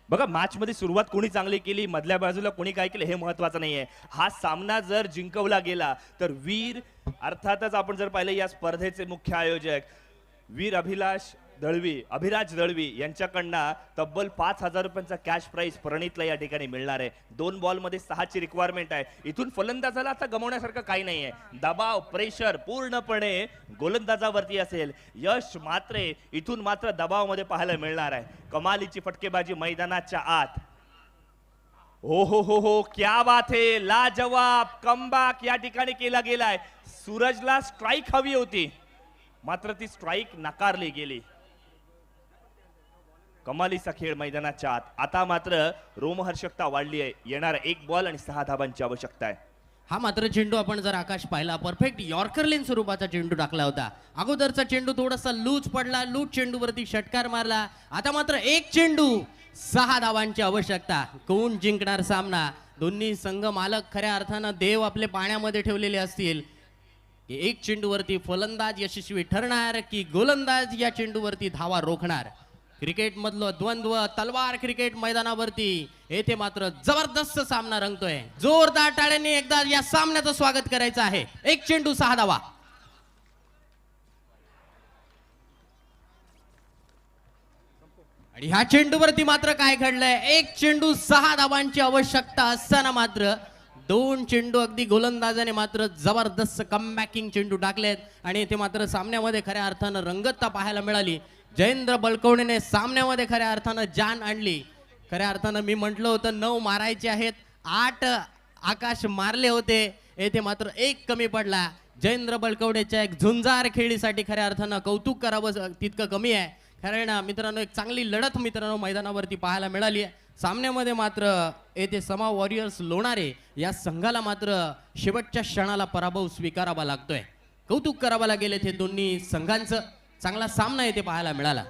बघा, मॅच मध्ये सुरुवात कोणी चांगली केली, मधल्या बाजूला कोणी काय केलं हे महत्वाचं नाहीये. हा सामना जर जिंकवला गेला तर वीर, अर्थातच आपण जर पाहिलं या स्पर्धेचे मुख्य आयोजक वीर अभिराज दळवी यांच्याकडनं तब्बल 5,000 रुपयांचा कॅश प्राइज प्रणीतला या ठिकाणी मिळणार आहे. 2 बॉल मध्ये 6ची रिक्वायरमेंट आहे. इथून फलंदाजाला आता गमवण्यासारखं काही नाहीये. दबाव, प्रेशर पूर्णपणे गोलंदाजावरती असेल. यश मात्रे इथून मात्र दबावामध्ये पाहायला मिळणार आहे. कमालीची फटकेबाजी मैदानाच्या आत. हो, क्या बात है, लाजवाब कमबॅक या ठिकाणी केला गेलाय. सूरजला स्ट्राईक हवी होती मात्र ती स्ट्राईक नाकारली गेली. कमालीचा खेळ मैदानाच्या आत. आता मात्र रोमहर्षकता वाढली आहे. येणार 1 बॉल आणि 6 धाबांची आवश्यकता आहे. हा मात्र चेंडू आपण जर आकाश पाहिला, परफेक्ट यॉर्कर लेन स्वरूपाचा चेंडू टाकला होता. अगोदरचा चेंडू थोडासा लूज पडला, लूज चेंडूवरती षटकार मारला. आता मात्र 1 चेंडू 6 धावांची आवश्यकता. कोण जिंकणार सामना? दोन्ही संघ मालक खऱ्या अर्थानं देव आपले पाण्यामध्ये ठेवलेले असतील. 1 चेंडूवरती फलंदाज यशस्वी ठरणार की गोलंदाज या चेंडूवरती धावा रोखणार? क्रिकेट मधलं द्वंद्व तलवार क्रिकेट मैदानावरती येथे मात्र जबरदस्त सामना रंगतोय. जोरदार टाळ्यांनी एकदा या सामन्याचं स्वागत करायचं आहे. 1 चेंडू 6 धावा. आणि ह्या चेंडूवरती मात्र काय घडलंय? 1 चेंडू 6 धावांची आवश्यकता असताना मात्र 2 चेंडू अगदी गोलंदाजाने मात्र जबरदस्त कमबॅकिंग चेंडू टाकलेत आणि ते मात्र सामन्यामध्ये खऱ्या अर्थानं रंगतता पाहायला मिळाली. जयेंद्र बलकवडेने सामन्यामध्ये खऱ्या अर्थानं जान आणली. खऱ्या अर्थानं मी म्हटलं होतं 9 मारायचे आहेत, 8 आकाश मारले होते, येथे मात्र 1 कमी पडला. जयेंद्र बलकवडेच्या एक झुंजार खेळीसाठी खऱ्या अर्थानं कौतुक करावं तितकं कमी आहे. कारण मित्रांनो एक चांगली लढत मित्रांनो मैदानावरती पाहायला मिळाली आहे. सामन्यामध्ये मात्र येथे समा वॉरियर्स लोणारे या संघाला मात्र शेवटच्या क्षणाला पराभव स्वीकारावा लागतोय. कौतुक करावं लागेल येथे दोन्ही संघांचं. चांगला सामना येथे पाहायला मिळाला.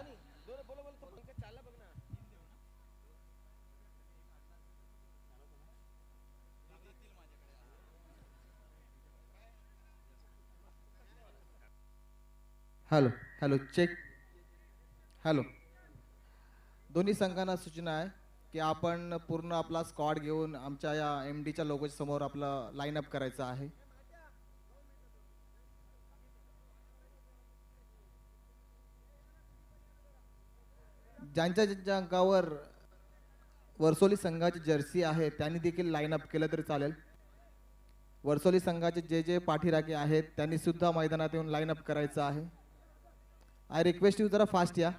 Hello check. हॅलो, दोन्ही संघांना सूचना आहे की आपण पूर्ण आपला स्क्वॉड घेऊन आमच्या या MDच्या लोगोच्या समोर आपलं लाईनअप करायचं आहे. ज्यांच्या अंकावर वर्सोली संघाची जर्सी आहे त्यांनी देखील लाईनअप केलं तरी चालेल. वर्सोली संघाचे जे पाठीराखे आहेत त्यांनी सुद्धा मैदानात येऊन लाईनअप करायचं आहे. आय रिक्वेस्ट यू जरा फास्ट या.